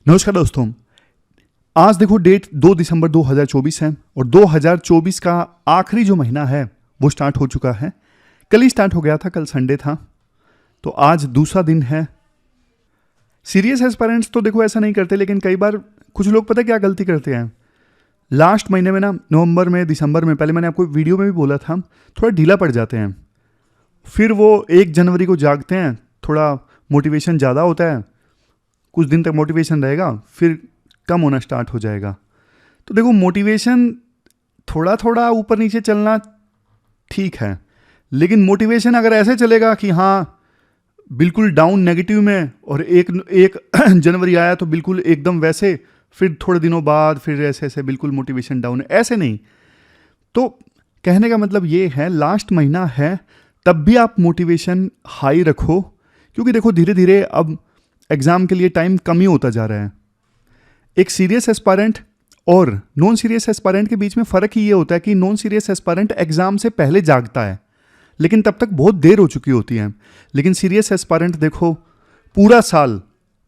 नमस्कार दोस्तों। आज देखो डेट 2 दिसंबर 2024 है और 2024 का आखिरी जो महीना है वो स्टार्ट हो चुका है। कल ही स्टार्ट हो गया था, कल संडे था, तो आज दूसरा दिन है। सीरियस एस्पायरेंट्स तो देखो ऐसा नहीं करते, लेकिन कई बार कुछ लोग पता क्या गलती करते हैं। लास्ट महीने में ना, नवंबर में, दिसंबर में, पहले मैंने आपको वीडियो में भी बोला था, थोड़ा ढीला पड़ जाते हैं। फिर वो 1 जनवरी को जागते हैं, थोड़ा मोटिवेशन ज़्यादा होता है, कुछ दिन तक मोटिवेशन रहेगा, फिर कम होना स्टार्ट हो जाएगा। तो देखो, मोटिवेशन थोड़ा थोड़ा ऊपर नीचे चलना ठीक है, लेकिन मोटिवेशन अगर ऐसे चलेगा कि हाँ बिल्कुल डाउन नेगेटिव में, और एक जनवरी आया तो बिल्कुल एकदम वैसे, फिर थोड़े दिनों बाद फिर ऐसे ऐसे बिल्कुल मोटिवेशन डाउन, ऐसे नहीं। तो कहने का मतलब ये है, लास्ट महीना है तब भी आप मोटिवेशन हाई रखो, क्योंकि देखो धीरे धीरे अब एग्ज़ाम के लिए टाइम कम ही होता जा रहा है। एक सीरियस एस्पायरेंट और नॉन सीरियस एस्पायरेंट के बीच में फ़र्क ही ये होता है कि नॉन सीरियस एस्पायरेंट एग्ज़ाम से पहले जागता है, लेकिन तब तक बहुत देर हो चुकी होती है। लेकिन सीरियस एस्पायरेंट देखो, पूरा साल,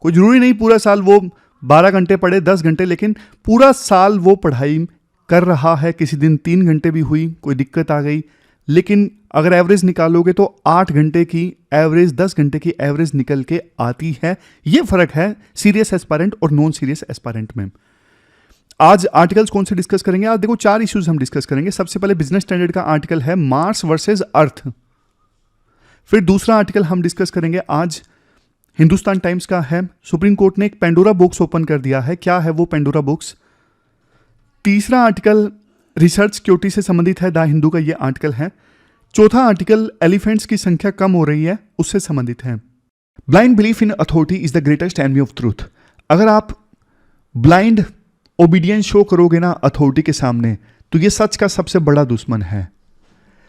कोई ज़रूरी नहीं पूरा साल वो 12 घंटे पढ़े, 10 घंटे, लेकिन पूरा साल वो पढ़ाई कर रहा है। किसी दिन 3 घंटे भी हुई, कोई दिक्कत आ गई, लेकिन अगर एवरेज निकालोगे तो 8 घंटे की एवरेज, 10 घंटे की एवरेज निकल के आती है। ये फ़र्क है सीरियस एस्पायरेंट और नॉन सीरियस एस्पायरेंट में। आज आर्टिकल्स कौन से डिस्कस करेंगे? आज देखो 4 इश्यूज हम डिस्कस करेंगे। सबसे पहले बिजनेस स्टैंडर्ड का आर्टिकल है मार्स वर्सेस अर्थ। फिर दूसरा आर्टिकल हम डिस्कस करेंगे आज हिंदुस्तान टाइम्स का है, सुप्रीम कोर्ट ने एक पेंडोरा बॉक्स ओपन कर दिया है। क्या है वो पेंडोरा बॉक्स? तीसरा आर्टिकल रिसर्च सिक्योरिटी से संबंधित है, द हिंदू का ये आर्टिकल है। चौथा आर्टिकल एलिफेंट्स की संख्या कम हो रही है, उससे संबंधित है। Blind belief in authority is the greatest enemy of truth. अगर आप ब्लाइंड ओबीडियंस शो करोगे ना अथॉरिटी के सामने, तो ये सच का सबसे बड़ा दुश्मन है।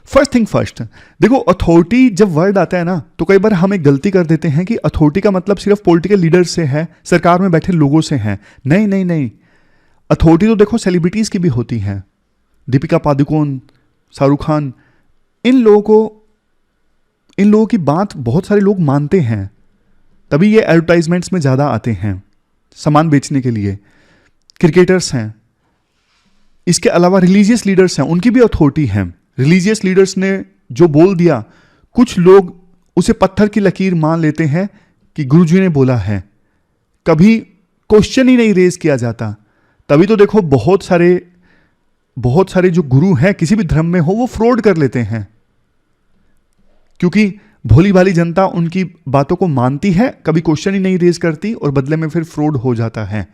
फर्स्ट थिंग फर्स्ट, देखो अथॉरिटी जब वर्ड आता है ना, तो कई बार हम एक गलती कर देते हैं कि अथॉरिटी का मतलब सिर्फ पॉलिटिकल लीडर से है, सरकार में बैठे लोगों से है। नहीं नहीं नहीं, अथॉरिटी तो देखो सेलिब्रिटीज की भी होती है। दीपिका पादुकोण, शाहरुख खान, इन लोगों की बात बहुत सारे लोग मानते हैं, तभी ये एडवर्टाइजमेंट्स में ज़्यादा आते हैं सामान बेचने के लिए। क्रिकेटर्स हैं, इसके अलावा रिलीजियस लीडर्स हैं, उनकी भी अथॉरिटी है। रिलीजियस लीडर्स ने जो बोल दिया, कुछ लोग उसे पत्थर की लकीर मान लेते हैं कि गुरुजी ने बोला है, कभी क्वेश्चन ही नहीं रेज किया जाता। तभी तो देखो बहुत सारे जो गुरु हैं किसी भी धर्म में हो, वो फ्रॉड कर लेते हैं, क्योंकि भोली भाली जनता उनकी बातों को मानती है, कभी क्वेश्चन ही नहीं रेज करती, और बदले में फिर फ्रॉड हो जाता है।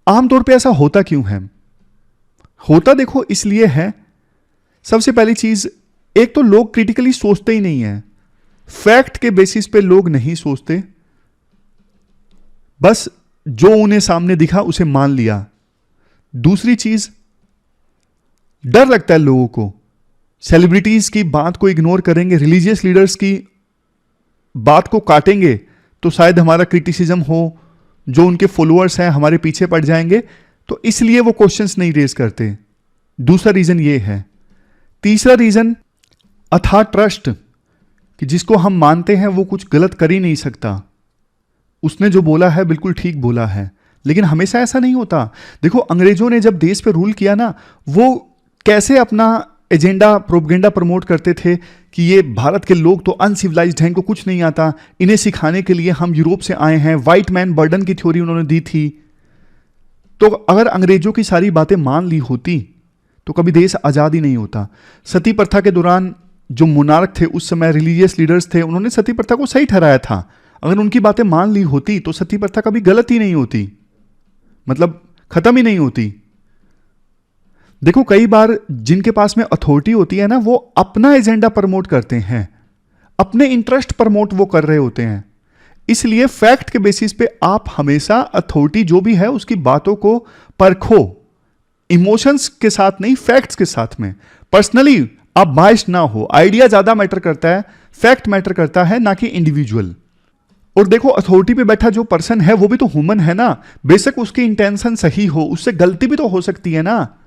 आमतौर पे ऐसा होता क्यों है? होता देखो इसलिए है, सबसे पहली चीज, एक तो लोग क्रिटिकली सोचते ही नहीं है, फैक्ट के बेसिस पे लोग नहीं सोचते, बस जो उन्हें सामने दिखा उसे मान लिया। दूसरी चीज, डर लगता है लोगों को, सेलिब्रिटीज की बात को इग्नोर करेंगे, रिलीजियस लीडर्स की बात को काटेंगे तो शायद हमारा क्रिटिसिज्म हो, जो उनके फॉलोअर्स हैं हमारे पीछे पड़ जाएंगे, तो इसलिए वो क्वेश्चंस नहीं रेज करते। दूसरा रीजन ये है। तीसरा रीजन, अथाह ट्रस्ट, कि जिसको हम मानते हैं वो कुछ गलत कर ही नहीं सकता, उसने जो बोला है बिल्कुल ठीक बोला है। लेकिन हमेशा ऐसा नहीं होता। देखो अंग्रेजों ने जब देश पे रूल किया ना, वो कैसे अपना एजेंडा, प्रोपगेंडा प्रमोट करते थे कि ये भारत के लोग तो अनसिविलाइज्ड हैं, इनको कुछ नहीं आता, इन्हें सिखाने के लिए हम यूरोप से आए हैं। व्हाइट मैन बर्डन की थ्योरी उन्होंने दी थी। तो अगर अंग्रेजों की सारी बातें मान ली होती तो कभी देश आज़ाद ही नहीं होता। सती प्रथा के दौरान जो मोनार्क थे, उस समय रिलीजियस लीडर्स थे, उन्होंने सती प्रथा को सही ठहराया था। अगर उनकी बातें मान ली होती तो सती प्रथा कभी गलत ही नहीं होती, मतलब खत्म ही नहीं होती। देखो कई बार जिनके पास में अथॉरिटी होती है ना, वो अपना एजेंडा प्रमोट करते हैं, अपने इंटरेस्ट प्रमोट वो कर रहे होते हैं। इसलिए फैक्ट के बेसिस पे आप हमेशा अथॉरिटी जो भी है उसकी बातों को परखो, इमोशंस के साथ नहीं, फैक्ट्स के साथ में। पर्सनली आप बायस्ड ना हो, आइडिया ज्यादा मैटर करता है, फैक्ट मैटर करता है, ना कि इंडिविजुअल। और देखो अथॉरिटी पे बैठा जो पर्सन है वो भी तो ह्यूमन है ना, बेशक उसकी इंटेंशन सही हो, उससे गलती भी तो हो सकती है ना,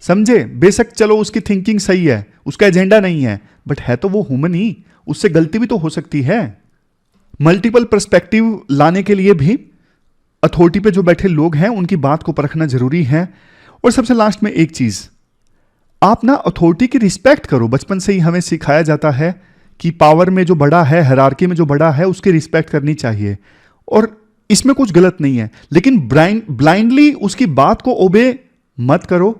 समझे? बेशक चलो उसकी थिंकिंग सही है, उसका एजेंडा नहीं है, बट है तो वो ह्यूमन ही, उससे गलती भी तो हो सकती है। मल्टीपल पर्सपेक्टिव लाने के लिए भी अथॉरिटी पे जो बैठे लोग हैं उनकी बात को परखना जरूरी है। और सबसे लास्ट में एक चीज, आप ना अथॉरिटी की रिस्पेक्ट करो। बचपन से ही हमें सिखाया जाता है कि पावर में जो बड़ा है, हायरार्की में जो बड़ा है, उसकी रिस्पेक्ट करनी चाहिए और इसमें कुछ गलत नहीं है, लेकिन ब्लाइंडली उसकी बात को ओबे मत करो,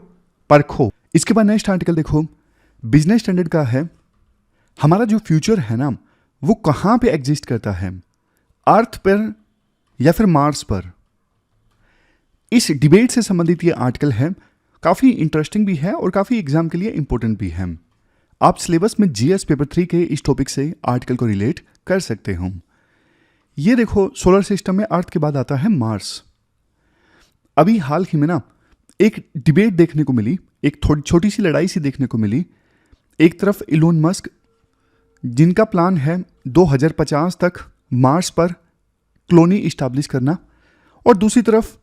परखो। इसके बाद नेक्स्ट आर्टिकल देखो, बिजनेस स्टैंडर्ड का है, हमारा जो फ्यूचर है ना वो कहां पे एग्जिस्ट करता है, अर्थ पर या फिर मार्स पर। इस डिबेट से संबंधित ये आर्टिकल है, काफी इंटरेस्टिंग भी है और काफी एग्जाम के लिए इंपॉर्टेंट भी है। आप सिलेबस में जीएस पेपर 3 के इस टॉपिक से आर्टिकल को रिलेट कर सकते हो। ये देखो, सोलर सिस्टम में अर्थ के बाद आता है मार्स। अभी हाल ही में ना एक डिबेट देखने को मिली, एक थोड़ी छोटी सी लड़ाई सी देखने को मिली। एक तरफ इलोन मस्क, जिनका प्लान है 2050 तक मार्स पर कॉलोनी इस्टेब्लिश करना, और दूसरी तरफ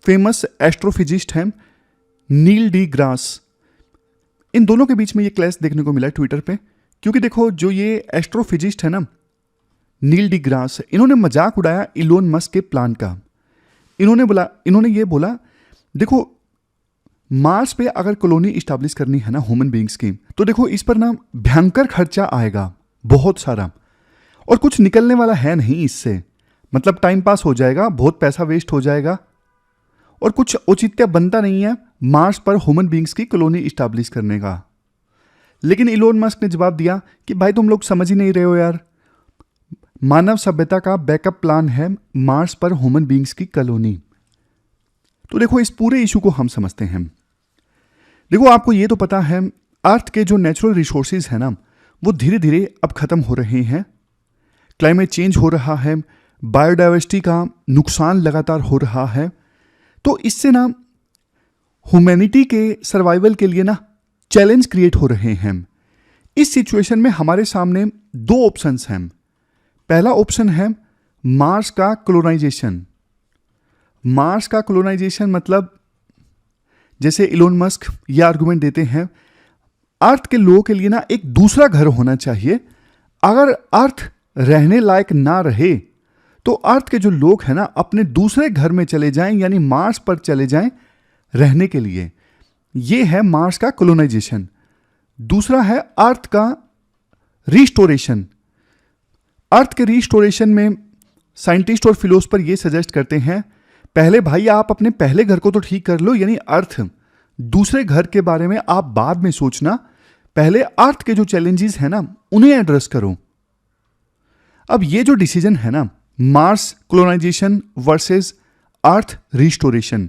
फेमस एस्ट्रोफिजिस्ट हैं नील डी ग्रास। इन दोनों के बीच में ये क्लैश देखने को मिला है ट्विटर पे, क्योंकि देखो जो ये एस्ट्रोफिजिस्ट है ना नील डी ग्रास, इन्होंने मजाक उड़ाया इलोन मस्क के प्लान का। इन्होंने ये बोला, देखो मार्स पे अगर कॉलोनी इस्टेब्लिश करनी है ना ह्यूमन बीइंग्स की, तो देखो इस पर ना भयंकर खर्चा आएगा, बहुत सारा, और कुछ निकलने वाला है नहीं इससे। मतलब टाइम पास हो जाएगा, बहुत पैसा वेस्ट हो जाएगा और कुछ औचित्य बनता नहीं है मार्स पर ह्यूमन बीइंग्स की कॉलोनी इस्टेब्लिश करने का। लेकिन इलोन मस्क ने जवाब दिया कि भाई तुम लोग समझ ही नहीं रहे हो यार, मानव सभ्यता का बैकअप प्लान है मार्स पर ह्यूमन बीइंग्स की कॉलोनी। तो देखो इस पूरे इशू को हम समझते हैं। देखो आपको ये तो पता है अर्थ के जो नेचुरल रिसोर्सेज है ना वो धीरे धीरे अब खत्म हो रहे हैं, क्लाइमेट चेंज हो रहा है, बायोडाइवर्सिटी का नुकसान लगातार हो रहा है। तो इससे ना ह्यूमैनिटी के सर्वाइवल के लिए ना चैलेंज क्रिएट हो रहे हैं। इस सिचुएशन में हमारे सामने दो ऑप्शंस हैं। पहला ऑप्शन है मार्स का कॉलोनाइजेशन। मार्स का कॉलोनाइजेशन मतलब जैसे इलोन मस्क ये आर्गुमेंट देते हैं, अर्थ के लोगों के लिए ना एक दूसरा घर होना चाहिए। अगर अर्थ रहने लायक ना रहे तो अर्थ के जो लोग हैं ना अपने दूसरे घर में चले जाएं, यानी मार्स पर चले जाएं रहने के लिए। ये है मार्स का कॉलोनाइजेशन। दूसरा है अर्थ का रिस्टोरेशन। अर्थ के रिस्टोरेशन में साइंटिस्ट और फिलोसफर ये सजेस्ट करते हैं, पहले भाई आप अपने पहले घर को तो ठीक कर लो, यानी अर्थ, दूसरे घर के बारे में आप बाद में सोचना, पहले अर्थ के जो चैलेंजेस हैं ना उन्हें एड्रेस करो। अब ये जो डिसीजन है ना मार्स कॉलोनाइजेशन वर्सेस अर्थ रिस्टोरेशन,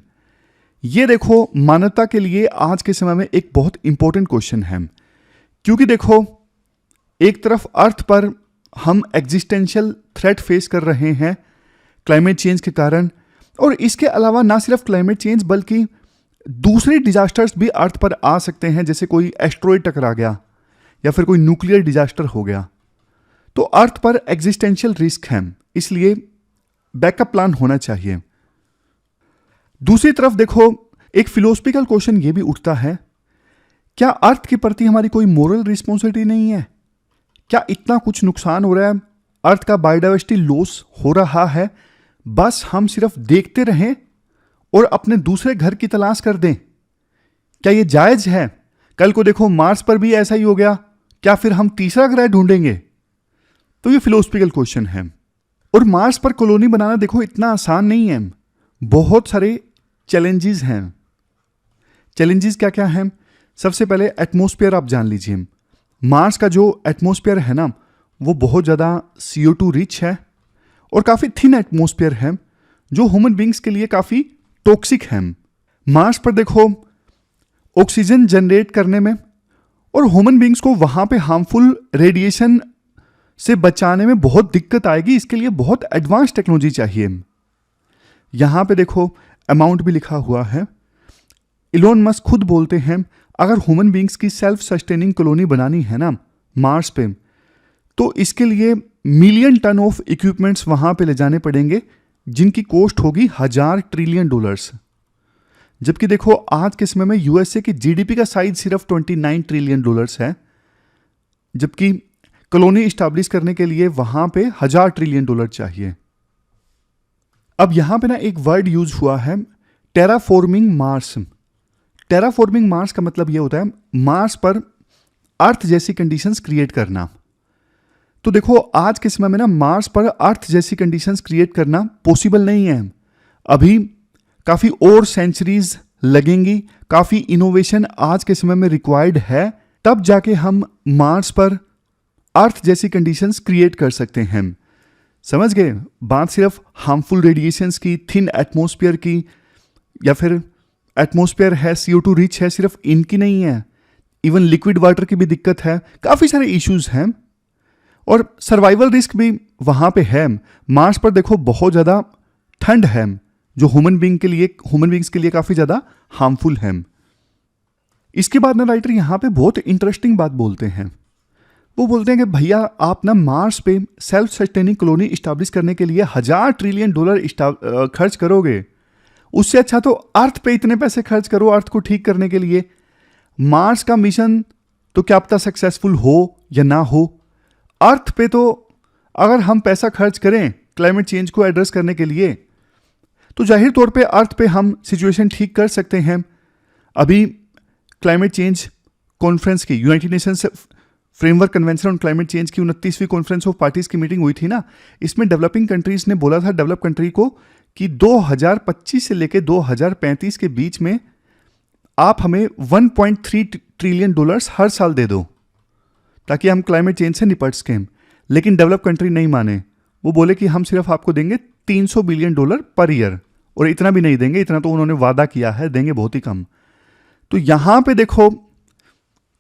ये देखो मानवता के लिए आज के समय में एक बहुत इंपॉर्टेंट क्वेश्चन है। क्योंकि देखो एक तरफ अर्थ पर हम एग्जिस्टेंशियल थ्रेट फेस कर रहे हैं क्लाइमेट चेंज के कारण, और इसके अलावा ना सिर्फ क्लाइमेट चेंज बल्कि दूसरे डिजास्टर्स भी अर्थ पर आ सकते हैं, जैसे कोई एस्ट्रॉयड टकरा गया या फिर कोई न्यूक्लियर डिजास्टर हो गया। तो अर्थ पर एग्जिस्टेंशियल रिस्क है, इसलिए बैकअप प्लान होना चाहिए। दूसरी तरफ देखो एक फिलोसफिकल क्वेश्चन ये भी उठता है, क्या अर्थ के प्रति हमारी कोई मोरल रिस्पॉन्सिबिलिटी नहीं है? क्या इतना कुछ नुकसान हो रहा है, अर्थ का बायोडाइवर्सिटी लॉस हो रहा है, बस हम सिर्फ देखते रहें और अपने दूसरे घर की तलाश कर दें? क्या ये जायज है? कल को देखो मार्स पर भी ऐसा ही हो गया, क्या फिर हम तीसरा ग्रह ढूंढेंगे? तो ये फिलोसफिकल क्वेश्चन है। और मार्स पर कॉलोनी बनाना देखो इतना आसान नहीं है, बहुत सारे चैलेंजेस हैं। चैलेंजेस क्या क्या हैं? सबसे पहले एटमॉस्फेयर आप जान लीजिए। मार्स का जो एटमॉस्फेयर है ना वो बहुत ज़्यादा CO2 रिच है और काफ़ी थिन एटमॉस्फेयर है, जो ह्यूमन बींग्स के लिए काफ़ी टॉक्सिक है। मार्स पर देखो ऑक्सीजन जनरेट करने में और ह्यूमन बींग्स को वहाँ पे हार्मफुल रेडिएशन से बचाने में बहुत दिक्कत आएगी। इसके लिए बहुत एडवांस टेक्नोलॉजी चाहिए। यहाँ पे देखो अमाउंट भी लिखा हुआ है। इलोन मस्क खुद बोलते हैं अगर ह्यूमन बींग्स की सेल्फ सस्टेनिंग कॉलोनी बनानी है ना मार्स पे, तो इसके लिए मिलियन टन ऑफ इक्विपमेंट्स वहाँ पे ले जाने पड़ेंगे, जिनकी कॉस्ट होगी $1000 ट्रिलियन। जबकि देखो आज के समय में यूएसए की जीडीपी का साइज सिर्फ $29 ट्रिलियन है, जबकि कॉलोनी इस्टेब्लिश करने के लिए वहां पे $1000 ट्रिलियन चाहिए। अब यहां पे ना एक वर्ड यूज हुआ है, टेराफॉर्मिंग मार्स। टेराफॉर्मिंग मार्स का मतलब ये होता है मार्स पर अर्थ जैसी कंडीशंस क्रिएट करना। तो देखो आज के समय में ना मार्स पर अर्थ जैसी कंडीशंस क्रिएट करना पॉसिबल नहीं है। अभी काफी और सेंचुरीज लगेंगी, काफी इनोवेशन आज के समय में रिक्वायर्ड है, तब जाके हम मार्स पर अर्थ जैसी कंडीशंस क्रिएट कर सकते हैं। समझ गए? बात सिर्फ हार्मफुल रेडिएशंस की, थिन एटमॉस्फेयर की, या फिर एटमॉस्फेयर है CO2 रिच है, सिर्फ इनकी नहीं है। इवन लिक्विड वाटर की भी दिक्कत है, काफी सारे इश्यूज हैं और सर्वाइवल रिस्क भी वहां पे है। मार्स पर देखो बहुत ज्यादा ठंड है जो ह्यूमन बींग्स के लिए काफी ज्यादा हार्मफुल है। इसके बाद ना राइटर यहां पे बहुत इंटरेस्टिंग बात बोलते हैं। वो बोलते हैं कि भैया आप ना मार्स पे सेल्फ सस्टेनिंग कॉलोनी इस्टेब्लिश करने के लिए $1000 ट्रिलियन खर्च करोगे, उससे अच्छा तो अर्थ पे इतने पैसे खर्च करो अर्थ को ठीक करने के लिए। मार्स का मिशन तो क्या पता सक्सेसफुल हो या ना हो, अर्थ पे तो अगर हम पैसा खर्च करें क्लाइमेट चेंज को एड्रेस करने के लिए, तो जाहिर तौर पे अर्थ पे हम सिचुएशन ठीक कर सकते हैं। अभी क्लाइमेट चेंज कॉन्फ्रेंस की, United Nations framework convention on climate change की 29वीं कॉन्फ्रेंस ऑफ पार्टीज की मीटिंग हुई थी ना, इसमें डेवलपिंग कंट्रीज ने बोला था डेवलप कंट्री को कि 2025 से लेकर 2035 के बीच में आप हमें $1.3 ट्रिलियन हर साल दे दो ताकि हम क्लाइमेट चेंज से निपट सकें। लेकिन डेवलप कंट्री नहीं माने, वो बोले कि हम सिर्फ आपको देंगे $300 बिलियन पर ईयर, और इतना भी नहीं देंगे, इतना तो उन्होंने वादा किया है, देंगे बहुत ही कम। तो यहां पे देखो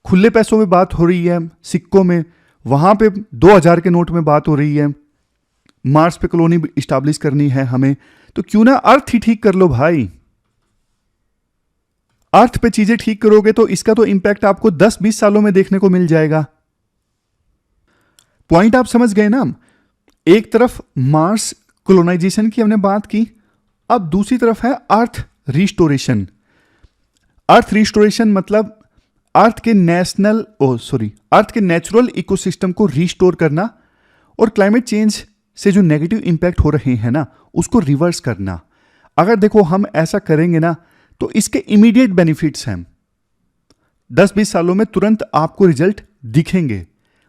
खुले पैसों में बात हो रही है, सिक्कों में, वहां पे 2000 के नोट में बात हो रही है। मार्स पे कॉलोनी इस्टेब्लिश करनी है हमें, तो क्यों ना अर्थ ही ठीक कर लो भाई। अर्थ पे चीजें ठीक करोगे तो इसका तो इंपैक्ट आपको 10-20 सालों में देखने को मिल जाएगा। पॉइंट आप समझ गए ना? एक तरफ मार्स कॉलोनाइजेशन की हमने बात की, अब दूसरी तरफ है अर्थ रिस्टोरेशन। अर्थ रिस्टोरेशन मतलब अर्थ के नेचुरल इकोसिस्टम को रिस्टोर करना और क्लाइमेट चेंज से जो नेगेटिव इंपैक्ट हो रहे हैं ना उसको रिवर्स करना। अगर देखो हम ऐसा करेंगे ना तो इसके इमीडिएट बेनिफिट्स हैं, 10-20 सालों में तुरंत आपको रिजल्ट दिखेंगे,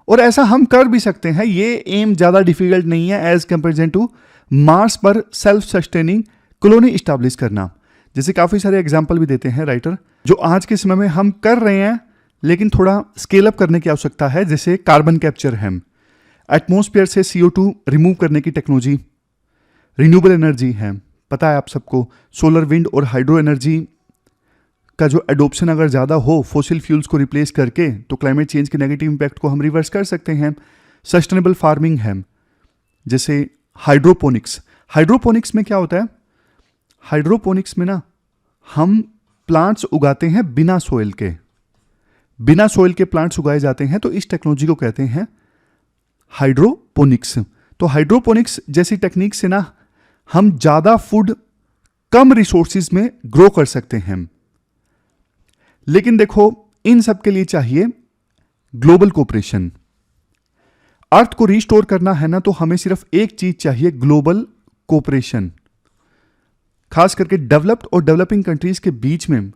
और ऐसा हम कर भी सकते हैं। ये एम ज्यादा डिफिकल्ट नहीं है एज कंपेरिजन टू मार्स पर सेल्फ सस्टेनिंग कॉलोनी इस्टेब्लिश करना। जैसे काफी सारे एग्जाम्पल भी देते हैं राइटर, जो आज के समय में हम कर रहे हैं लेकिन थोड़ा स्केल अप करने की आवश्यकता है। जैसे कार्बन कैप्चर है, एटमॉस्फेयर से CO2 रिमूव करने की टेक्नोलॉजी, रिन्यूएबल एनर्जी है, पता है आप सबको, सोलर, विंड और हाइड्रो एनर्जी का जो एडोप्शन अगर ज़्यादा हो फॉसिल फ्यूल्स को रिप्लेस करके, तो क्लाइमेट चेंज के नेगेटिव इंपैक्ट को हम रिवर्स कर सकते हैं। सस्टेनेबल फार्मिंग है, जैसे हाइड्रोपोनिक्स। हाइड्रोपोनिक्स में क्या होता है? हाइड्रोपोनिक्स में ना हम प्लांट्स उगाते हैं बिना सोइल के, बिना सोइल के प्लांट्स उगाए जाते हैं, तो इस टेक्नोलॉजी को कहते हैं हाइड्रोपोनिक्स। तो हाइड्रोपोनिक्स जैसी टेक्निक से ना हम ज्यादा फूड कम रिसोर्सेज में ग्रो कर सकते हैं। लेकिन देखो इन सब के लिए चाहिए ग्लोबल कोऑपरेशन। अर्थ को रिस्टोर करना है ना तो हमें सिर्फ एक चीज चाहिए, ग्लोबल कोऑपरेशन। खास करके डेवलप्ड और डेवलपिंग कंट्रीज के बीच में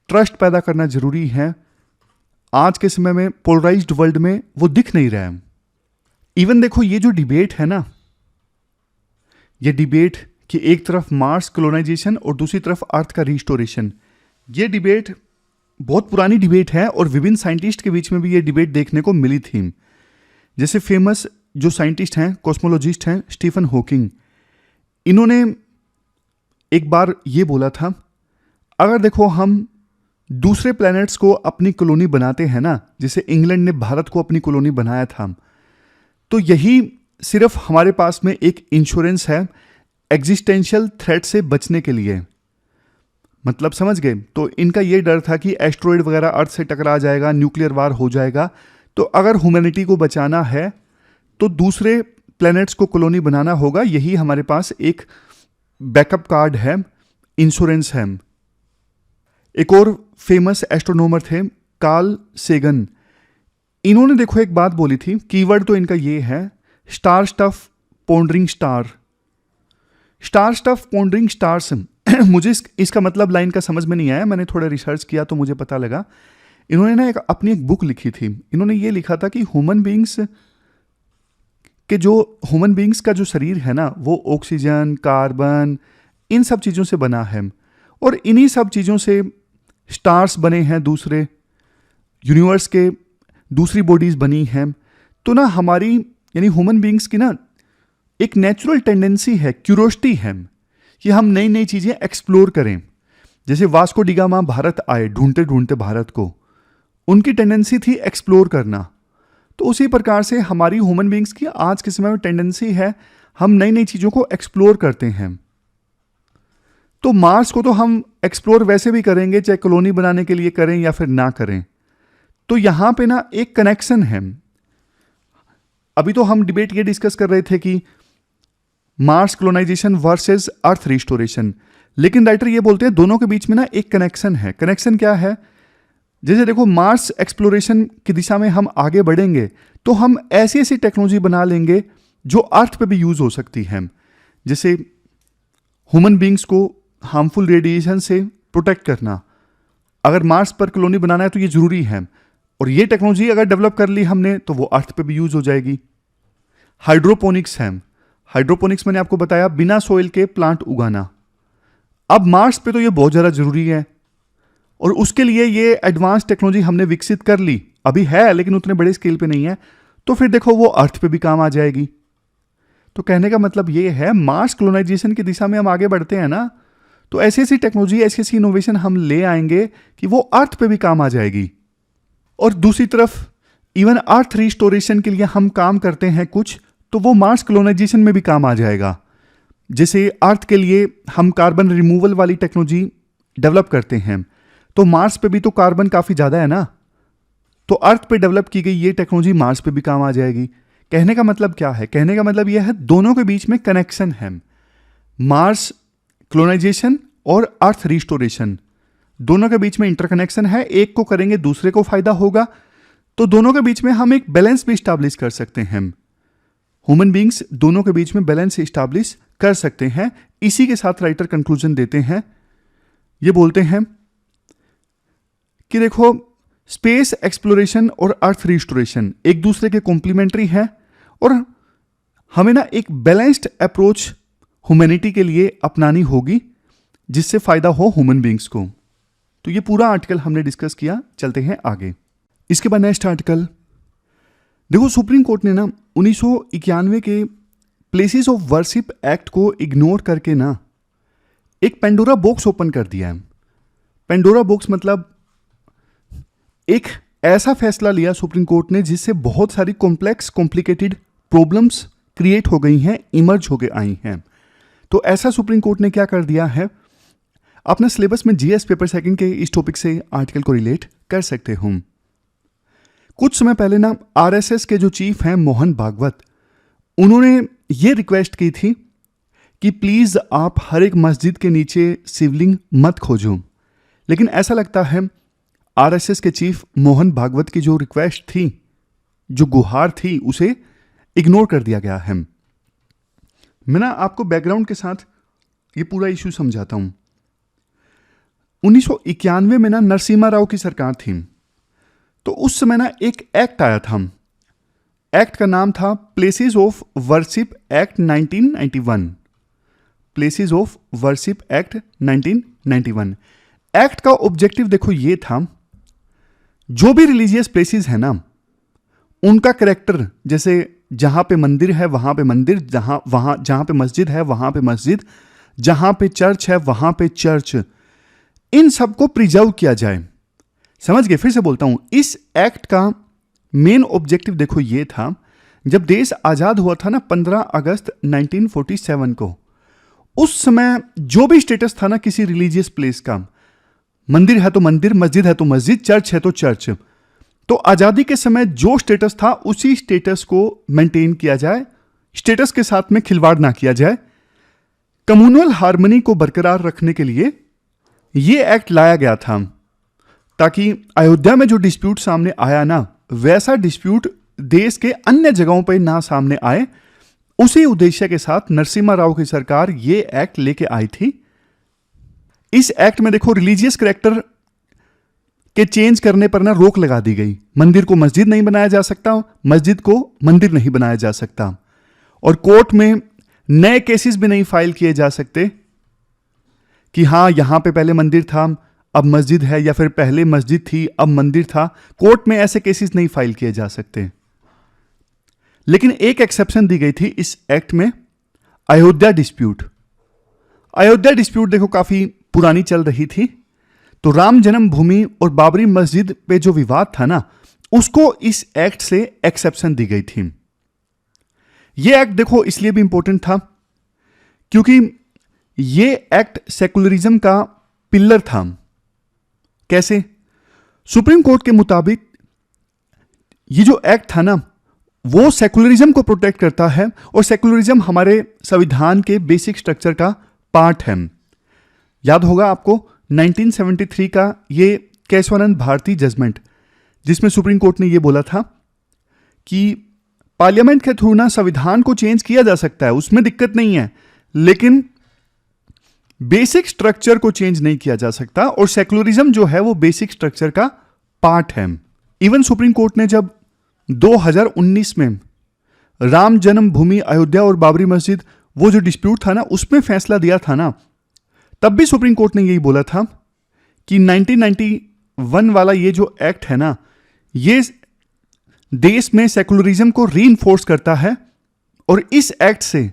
ट्रस्ट पैदा करना जरूरी है। आज के समय में पोलराइज्ड वर्ल्ड में वो दिख नहीं रहा है। इवन देखो ये जो डिबेट है ना, ये डिबेट कि एक तरफ मार्स कॉलोनाइजेशन और दूसरी तरफ अर्थ का रिस्टोरेशन, ये डिबेट बहुत पुरानी डिबेट है और विभिन्न साइंटिस्ट के बीच में भी ये डिबेट देखने को मिली थी। जैसे फेमस जो साइंटिस्ट हैं, कॉस्मोलॉजिस्ट हैं, स्टीफन हॉकिंग, इन्होंने एक बार ये बोला था, अगर देखो हम दूसरे प्लैनेट्स को अपनी कॉलोनी बनाते हैं ना, जैसे इंग्लैंड ने भारत को अपनी कॉलोनी बनाया था, तो यही सिर्फ हमारे पास में एक इंश्योरेंस है एग्जिस्टेंशियल थ्रेट से बचने के लिए। मतलब समझ गए? तो इनका ये डर था कि एस्ट्रॉइड वगैरह अर्थ से टकरा जाएगा, न्यूक्लियर वार हो जाएगा, तो अगर ह्यूमैनिटी को बचाना है तो दूसरे प्लैनेट्स को कॉलोनी बनाना होगा। यही हमारे पास एक बैकअप कार्ड है, इंश्योरेंस है। एक और फेमस एस्ट्रोनॉमर थे कार्ल सेगन, इन्होंने देखो एक बात बोली थी, कीवर्ड तो इनका ये है, star stuff pondering star. Star stuff pondering stars मुझे इसका मतलब लाइन का समझ में नहीं आया, मैंने थोड़ा रिसर्च किया तो मुझे पता लगा। इन्होंने ना अपनी एक बुक लिखी थी, इन्होंने ये लिखा था कि ह्यूमन बींग्स का जो शरीर है ना वो ऑक्सीजन, कार्बन, इन सब चीज़ों से बना है, और इन्हीं सब चीज़ों से स्टार्स बने हैं, दूसरे यूनिवर्स के दूसरी बॉडीज़ बनी हैं। तो ना हमारी यानी ह्यूमन बींग्स की ना एक नेचुरल टेंडेंसी है, क्यूरोसिटी है कि हम नई नई चीज़ें एक्सप्लोर करें। जैसे वास्को डी गामा भारत आए ढूंढते ढूंढते भारत को, उनकी टेंडेंसी थी एक्सप्लोर करना। तो उसी प्रकार से हमारी ह्यूमन बींग्स की आज के समय में टेंडेंसी है, हम नई नई चीज़ों को एक्सप्लोर करते हैं। तो मार्स को तो हम एक्सप्लोर वैसे भी करेंगे, चाहे कॉलोनी बनाने के लिए करें या फिर ना करें। तो यहां पे ना एक कनेक्शन है। अभी तो हम डिबेट ये डिस्कस कर रहे थे कि मार्स कॉलोनाइजेशन वर्सेस अर्थ रिस्टोरेशन, लेकिन राइटर ये बोलते हैं दोनों के बीच में ना एक कनेक्शन है। कनेक्शन क्या है? जैसे देखो, मार्स एक्सप्लोरेशन की दिशा में हम आगे बढ़ेंगे तो हम ऐसी ऐसी टेक्नोलॉजी बना लेंगे जो अर्थ पे भी यूज हो सकती है। जैसे ह्यूमन बींग्स को हार्मफुल रेडिएशन से प्रोटेक्ट करना, अगर मार्स पर कॉलोनी बनाना है तो ये जरूरी है, और ये टेक्नोलॉजी अगर डेवलप कर ली हमने तो वो अर्थ पे भी यूज हो जाएगी। हाइड्रोपोनिक्स है, हाइड्रोपोनिक्स मैंने आपको बताया बिना सोइल के प्लांट उगाना। अब मार्स पे तो ये बहुत ज़्यादा जरूरी है, और उसके लिए ये एडवांस टेक्नोलॉजी हमने विकसित कर ली, अभी है लेकिन उतने बड़े स्केल पे नहीं है, तो फिर देखो वो अर्थ पे भी काम आ जाएगी। तो कहने का मतलब ये है, मार्स कॉलोनाइजेशन की दिशा में हम आगे बढ़ते हैं ना, तो ऐसी ऐसी टेक्नोलॉजी, ऐसी ऐसी इनोवेशन हम ले आएंगे कि वो अर्थ पे भी काम आ जाएगी। और दूसरी तरफ इवन अर्थ रिस्टोरेशन के लिए हम काम करते हैं कुछ, तो वो मार्स कॉलोनाइजेशन में भी काम आ जाएगा। जैसे अर्थ के लिए हम कार्बन रिमूवल वाली टेक्नोलॉजी डेवलप करते हैं, तो मार्स पे भी तो कार्बन काफ़ी ज़्यादा है ना, तो अर्थ पे डेवलप की गई ये टेक्नोलॉजी मार्स पे भी काम आ जाएगी। कहने का मतलब क्या है? कहने का मतलब यह है दोनों के बीच में कनेक्शन है, मार्स कॉलोनाइजेशन और अर्थ रिस्टोरेशन, दोनों के बीच में इंटरकनेक्शन है। एक को करेंगे दूसरे को फायदा होगा, तो दोनों के बीच में हम एक बैलेंस भी स्टैब्लिश कर सकते हैं। ह्यूमन बींग्स दोनों के बीच में बैलेंस स्टैब्लिश कर सकते हैं। इसी के साथ राइटर कंक्लूजन देते हैं, ये बोलते हैं कि देखो, स्पेस एक्सप्लोरेशन और अर्थ रिस्टोरेशन एक दूसरे के कॉम्प्लीमेंट्री हैं, और हमें ना एक बैलेंस्ड अप्रोच ह्यूमैनिटी के लिए अपनानी होगी जिससे फायदा हो ह्यूमन बींग्स को। तो ये पूरा आर्टिकल हमने डिस्कस किया, चलते हैं आगे। इसके बाद नेक्स्ट आर्टिकल देखो, सुप्रीम कोर्ट ने ना 1991 के प्लेसेस ऑफ वर्शिप एक्ट को इग्नोर करके ना एक पेंडोरा बॉक्स ओपन कर दिया है। पेंडोरा बॉक्स मतलब एक ऐसा फैसला लिया सुप्रीम कोर्ट ने जिससे बहुत सारी कॉम्प्लिकेटेड प्रॉब्लम्स क्रिएट हो गई हैं, इमर्ज हो गई आई हैं। तो ऐसा सुप्रीम कोर्ट ने क्या कर दिया है, अपने सिलेबस में जीएस पेपर सेकंड के इस टॉपिक से आर्टिकल को रिलेट कर सकते हूं। कुछ समय पहले ना आरएसएस के जो चीफ हैं मोहन भागवत, उन्होंने ये रिक्वेस्ट की थी कि प्लीज आप हर एक मस्जिद के नीचे शिवलिंग मत खोजो, लेकिन ऐसा लगता है आरएसएस के चीफ मोहन भागवत की जो रिक्वेस्ट थी, जो गुहार थी, उसे इग्नोर कर दिया गया है। मैं ना आपको बैकग्राउंड के साथ ये पूरा इश्यू समझाता हूं। 1991 में ना नरसिम्हा राव की सरकार थी, तो उस समय ना एक एक्ट आया था। एक्ट का नाम था places of worship act 1991। Places of worship act 1991। Act का ऑब्जेक्टिव देखो ये था, जो भी रिलीजियस प्लेसेस है ना, उनका करेक्टर, जैसे जहां पे मंदिर है वहां पे मंदिर, जहां पे मस्जिद है वहां पे मस्जिद, जहां पे चर्च है वहां पे चर्च, इन सबको प्रिजर्व किया जाए। समझ गए? फिर से बोलता हूं, इस एक्ट का मेन ऑब्जेक्टिव देखो ये था, जब देश आजाद हुआ था ना 15 अगस्त 1947 को, उस समय जो भी स्टेटस था ना किसी रिलीजियस प्लेस का, मंदिर है तो मंदिर, मस्जिद है तो मस्जिद, चर्च है तो चर्च, तो आजादी के समय जो स्टेटस था उसी स्टेटस को मेंटेन किया जाए, स्टेटस के साथ में खिलवाड़ ना किया जाए। कम्युनल हार्मनी को बरकरार रखने के लिए यह एक्ट लाया गया था, ताकि अयोध्या में जो डिस्प्यूट सामने आया ना, वैसा डिस्प्यूट देश के अन्य जगहों पर ना सामने आए। उसी उद्देश्य के साथ नरसिम्हा राव की सरकार ये एक्ट लेके आई थी। इस एक्ट में देखो रिलीजियस करैक्टर के चेंज करने पर ना रोक लगा दी गई। मंदिर को मस्जिद नहीं बनाया जा सकता, मस्जिद को मंदिर नहीं बनाया जा सकता, और कोर्ट में नए केसेस भी नहीं फाइल किए जा सकते कि हाँ यहां पे पहले मंदिर था अब मस्जिद है, या फिर पहले मस्जिद थी अब मंदिर था। कोर्ट में ऐसे केसेस नहीं फाइल किए जा सकते। लेकिन एक एक्सेप्शन दी गई थी इस एक्ट में, अयोध्या डिस्प्यूट। अयोध्या डिस्प्यूट देखो काफी पुरानी चल रही थी, तो राम जन्मभूमि और बाबरी मस्जिद पे जो विवाद था ना, उसको इस एक्ट से एक्सेप्शन दी गई थी। यह एक्ट देखो इसलिए भी इंपॉर्टेंट था क्योंकि यह एक्ट सेकुलरिज्म का पिलर था। कैसे? सुप्रीम कोर्ट के मुताबिक ये जो एक्ट था ना, वो सेकुलरिज्म को प्रोटेक्ट करता है, और सेकुलरिज्म हमारे संविधान के बेसिक स्ट्रक्चर का पार्ट है। याद होगा आपको 1973 का ये केशवानंद भारती जजमेंट, जिसमें सुप्रीम कोर्ट ने ये बोला था कि पार्लियामेंट के थ्रू ना संविधान को चेंज किया जा सकता है, उसमें दिक्कत नहीं है, लेकिन बेसिक स्ट्रक्चर को चेंज नहीं किया जा सकता, और सेकुलरिज्म जो है वो बेसिक स्ट्रक्चर का पार्ट है। इवन सुप्रीम कोर्ट ने जब 2019 में राम जन्मभूमि अयोध्या और बाबरी मस्जिद वो जो डिस्प्यूट था ना, उसमें फैसला दिया था ना, तब भी सुप्रीम कोर्ट ने यही बोला था कि 1991 वाला ये जो एक्ट है ना, ये देश में सेकुलरिज्म को रीइंफोर्स करता है, और इस एक्ट से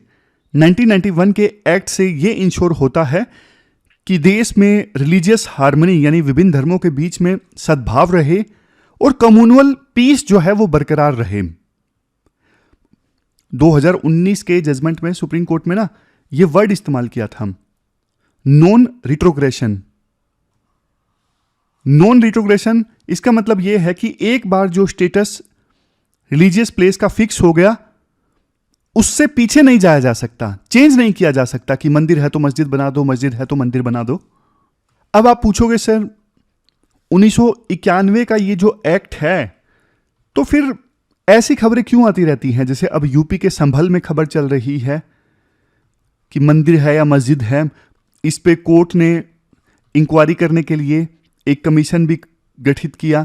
1991 के एक्ट से ये इंश्योर होता है कि देश में रिलीजियस हार्मनी यानी विभिन्न धर्मों के बीच में सद्भाव रहे और कम्युनल पीस जो है वो बरकरार रहे। 2019 के जजमेंट में सुप्रीम कोर्ट में ना ये वर्ड इस्तेमाल किया था, नॉन रिट्रोग्रेशन। नॉन रिट्रोग्रेशन इसका मतलब यह है कि एक बार जो स्टेटस रिलीजियस प्लेस का फिक्स हो गया, उससे पीछे नहीं जाया जा सकता, चेंज नहीं किया जा सकता कि मंदिर है तो मस्जिद बना दो, मस्जिद है तो मंदिर बना दो। अब आप पूछोगे सर 1991 का ये जो एक्ट है, तो फिर ऐसी खबरें क्यों आती रहती हैं? जैसे अब यूपी के संभल में खबर चल रही है कि मंदिर है या मस्जिद है, इस पे कोर्ट ने इंक्वायरी करने के लिए एक कमीशन भी गठित किया।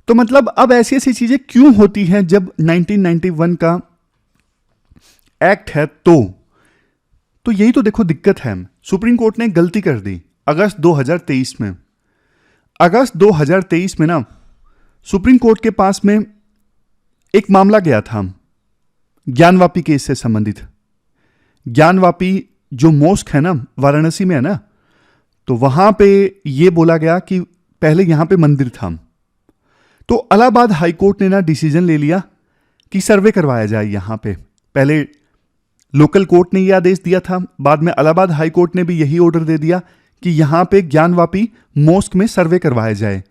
तो मतलब अब ऐसी ऐसी चीजें क्यों होती हैं जब 1991 का एक्ट है? तो यही तो देखो दिक्कत है। सुप्रीम कोर्ट ने गलती कर दी अगस्त 2023 में। अगस्त 2023 में ना सुप्रीम कोर्ट के पास में एक मामला गया था ज्ञानवापी केस से संबंधित। ज्ञानवापी जो मॉस्क है ना, वाराणसी में है ना, तो वहां पे ये बोला गया कि पहले यहां पे मंदिर था। तो इलाहाबाद हाईकोर्ट ने ना डिसीजन ले लिया कि सर्वे करवाया जाए यहां पे। पहले लोकल कोर्ट ने यह आदेश दिया था, बाद में इलाहाबाद हाईकोर्ट ने भी यही ऑर्डर दे दिया कि यहां पे ज्ञानवापी मॉस्क में सर्वे करवाया जाए।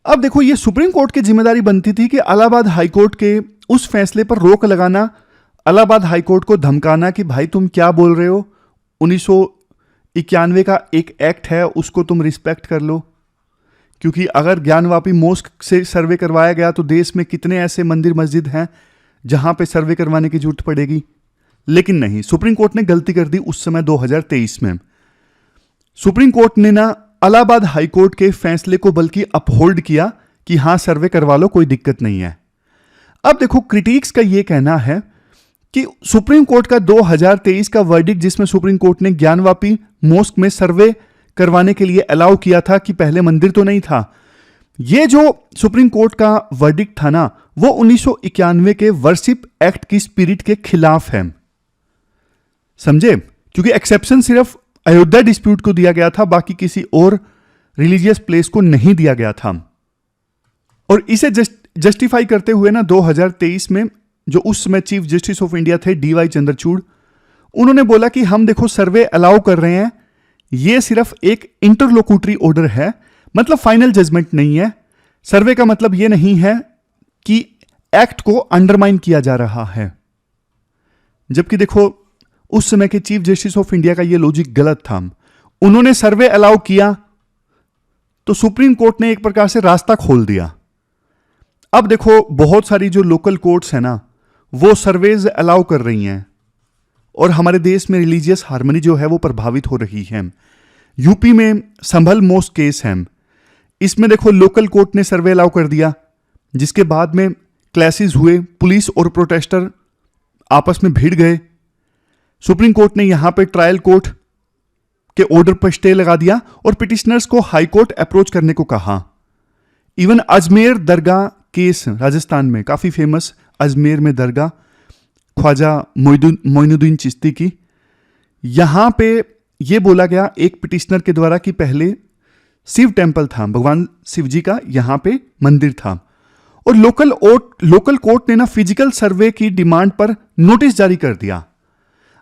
अब देखो ये सुप्रीम कोर्ट की जिम्मेदारी बनती थी कि इलाहाबाद हाईकोर्ट के उस फैसले पर रोक लगाना, इलाहाबाद हाईकोर्ट को धमकाना कि भाई तुम क्या बोल रहे हो, 1991 का एक एक्ट है उसको तुम रिस्पेक्ट कर लो। क्योंकि अगर ज्ञानवापी मॉस्क से सर्वे करवाया गया तो देश में कितने ऐसे मंदिर मस्जिद हैं जहां पे सर्वे करवाने की जरूरत पड़ेगी। लेकिन नहीं, सुप्रीम कोर्ट ने गलती कर दी उस समय 2023 में। सुप्रीम कोर्ट ने ना इलाहाबाद हाईकोर्ट के फैसले को बल्कि अपहोल्ड किया कि हां सर्वे करवा लो, कोई दिक्कत नहीं है। अब देखो क्रिटिक्स का यह कहना है कि सुप्रीम कोर्ट का 2023 का वर्डिक्ट, जिसमें सुप्रीम कोर्ट ने ज्ञानवापी मॉस्क में सर्वे करवाने के लिए अलाउ किया था कि पहले मंदिर तो नहीं था, यह जो सुप्रीम कोर्ट का वर्डिक्ट था ना, वो 1991 के वर्शिप एक्ट की स्पिरिट के खिलाफ है। समझे? क्योंकि एक्सेप्शन सिर्फ अयोध्या डिस्प्यूट को दिया गया था, बाकी किसी और रिलीजियस प्लेस को नहीं दिया गया था। और इसे जस्टिफाई करते हुए ना 2023 में जो उस समय चीफ जस्टिस ऑफ इंडिया थे DY चंद्रचूड़, उन्होंने बोला कि हम देखो सर्वे अलाउ कर रहे हैं, यह सिर्फ एक इंटरलोक्यूटरी ऑर्डर है, मतलब फाइनल जजमेंट नहीं है। सर्वे का मतलब यह नहीं है कि एक्ट को अंडरमाइन किया जा रहा है। जबकि देखो उस समय के चीफ जस्टिस ऑफ इंडिया का यह लॉजिक गलत था। उन्होंने सर्वे अलाउ किया तो सुप्रीम कोर्ट ने एक प्रकार से रास्ता खोल दिया। अब देखो बहुत सारी जो लोकल कोर्ट्स है ना, वो सर्वेज अलाउ कर रही हैं और हमारे देश में रिलीजियस हार्मनी जो है वो प्रभावित हो रही है। यूपी में संभल मोस्ट केस है, इसमें देखो लोकल कोर्ट ने सर्वे अलाउ कर दिया, जिसके बाद में क्लैशेस हुए, पुलिस और प्रोटेस्टर आपस में भिड़ गए। सुप्रीम कोर्ट ने यहां पे ट्रायल कोर्ट के ऑर्डर पर स्टे लगा दिया और पिटिशनर्स को हाई कोर्ट अप्रोच करने को कहा। इवन अजमेर दरगाह केस राजस्थान में काफी फेमस, अजमेर में दरगाह ख्वाजा मोइनुद्दीन चिश्ती की, यहां पे यह बोला गया एक पिटिशनर के द्वारा कि पहले शिव टेम्पल था, भगवान शिव जी का यहां पे मंदिर था, और लोकल कोर्ट ने ना फिजिकल सर्वे की डिमांड पर नोटिस जारी कर दिया।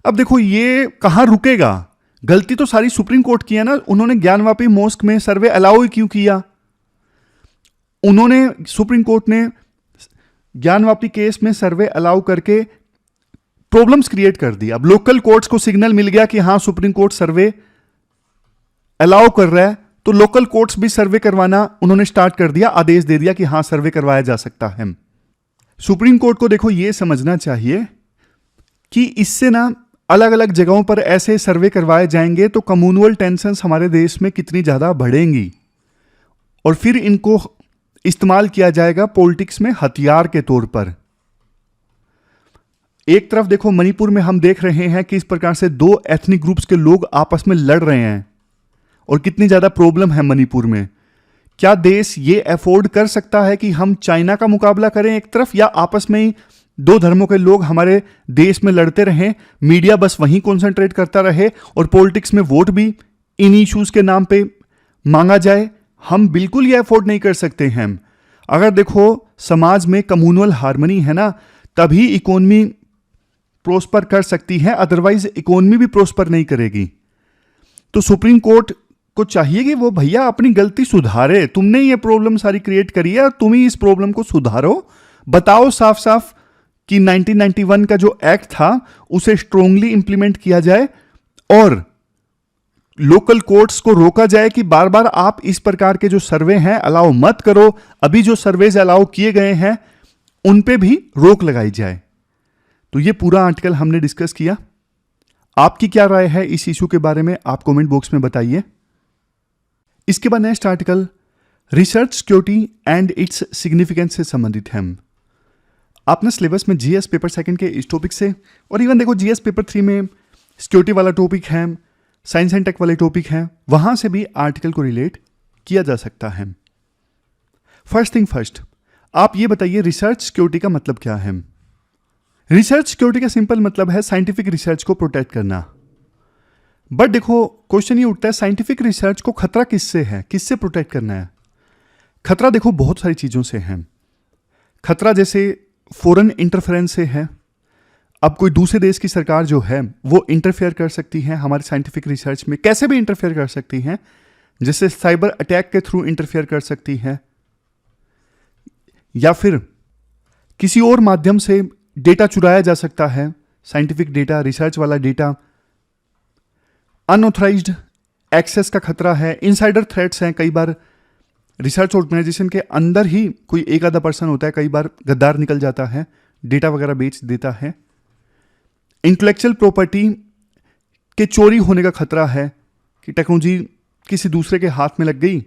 अब देखो ये कहां रुकेगा, गलती तो सारी सुप्रीम कोर्ट की है ना, उन्होंने ज्ञानवापी मॉस्क में सर्वे अलाउ क्यों किया? उन्होंने, सुप्रीम कोर्ट ने ज्ञानवापी केस में सर्वे अलाउ करके प्रॉब्लम्स क्रिएट कर दी। अब लोकल कोर्ट्स को सिग्नल मिल गया कि हां सुप्रीम कोर्ट सर्वे अलाउ कर रहा है, तो लोकल कोर्ट्स भी सर्वे करवाना उन्होंने स्टार्ट कर दिया, आदेश दे दिया कि हां सर्वे करवाया जा सकता है। सुप्रीम कोर्ट को देखो यह समझना चाहिए कि इससे ना अलग अलग जगहों पर ऐसे सर्वे करवाए जाएंगे तो कम्युनल टेंशन्स हमारे देश में कितनी ज्यादा बढ़ेंगी और फिर इनको इस्तेमाल किया जाएगा पॉलिटिक्स में हथियार के तौर पर। एक तरफ देखो मणिपुर में हम देख रहे हैं कि इस प्रकार से दो एथनिक ग्रुप्स के लोग आपस में लड़ रहे हैं और कितनी ज्यादा प्रॉब्लम है मणिपुर में। क्या देश ये अफोर्ड कर सकता है कि हम चाइना का मुकाबला करें एक तरफ, या आपस में ही दो धर्मों के लोग हमारे देश में लड़ते रहें, मीडिया बस वहीं कॉन्सेंट्रेट करता रहे और पॉलिटिक्स में वोट भी इन इश्यूज के नाम पे मांगा जाए? हम बिल्कुल ये अफोर्ड नहीं कर सकते हैं। अगर देखो समाज में कम्युनल हार्मनी है ना, तभी इकोनॉमी प्रोस्पर कर सकती है, अदरवाइज इकोनॉमी भी प्रोस्पर नहीं करेगी। तो सुप्रीम कोर्ट को चाहिए कि वो भैया अपनी गलती सुधारे, तुमने ये प्रॉब्लम सारी क्रिएट करी है, तुम ही इस प्रॉब्लम को सुधारो, बताओ साफ साफ कि 1991 का जो एक्ट था उसे स्ट्रोंगली इंप्लीमेंट किया जाए और लोकल कोर्ट्स को रोका जाए कि बार बार आप इस प्रकार के जो सर्वे हैं अलाउ मत करो। अभी जो सर्वेज अलाउ किए गए हैं उन पे भी रोक लगाई जाए। तो ये पूरा आर्टिकल हमने डिस्कस किया। आपकी क्या राय है इस इशू के बारे में, आप कमेंट बॉक्स में बताइए। इसके बाद next article research security and its significance से संबंधित है। आपने सिलेबस में जीएस पेपर सेकंड के इस टॉपिक से, और इवन देखो जीएस पेपर 3 में सिक्योरिटी वाला टॉपिक है, साइंस एंड टेक वाले टॉपिक है, वहां से भी आर्टिकल को रिलेट किया जा सकता है। फर्स्ट थिंग फर्स्ट, आप ये बताइए रिसर्च सिक्योरिटी का मतलब क्या है? रिसर्च सिक्योरिटी का सिंपल मतलब है साइंटिफिक रिसर्च को प्रोटेक्ट करना। बट देखो क्वेश्चन ये उठता है साइंटिफिक रिसर्च को खतरा किससे है, किससे प्रोटेक्ट करना है? खतरा देखो बहुत सारी चीजों से है। खतरा जैसे फॉरेन इंटरफेरेंस से है। अब कोई दूसरे देश की सरकार जो है वो इंटरफेयर कर सकती है हमारे साइंटिफिक रिसर्च में, कैसे भी इंटरफेयर कर सकती है, जैसे साइबर अटैक के थ्रू इंटरफेयर कर सकती है, या फिर किसी और माध्यम से डेटा चुराया जा सकता है, साइंटिफिक डेटा, रिसर्च वाला डेटा। अनऑथराइज्ड एक्सेस का खतरा है, इनसाइडर थ्रेट्स हैं। कई बार रिसर्च ऑर्गेनाइजेशन के अंदर ही कोई एक आधा पर्सन होता है, कई बार गद्दार निकल जाता है, डेटा वगैरह बेच देता है। इंटेलेक्चुअल प्रॉपर्टी के चोरी होने का खतरा है कि टेक्नोलॉजी किसी दूसरे के हाथ में लग गई।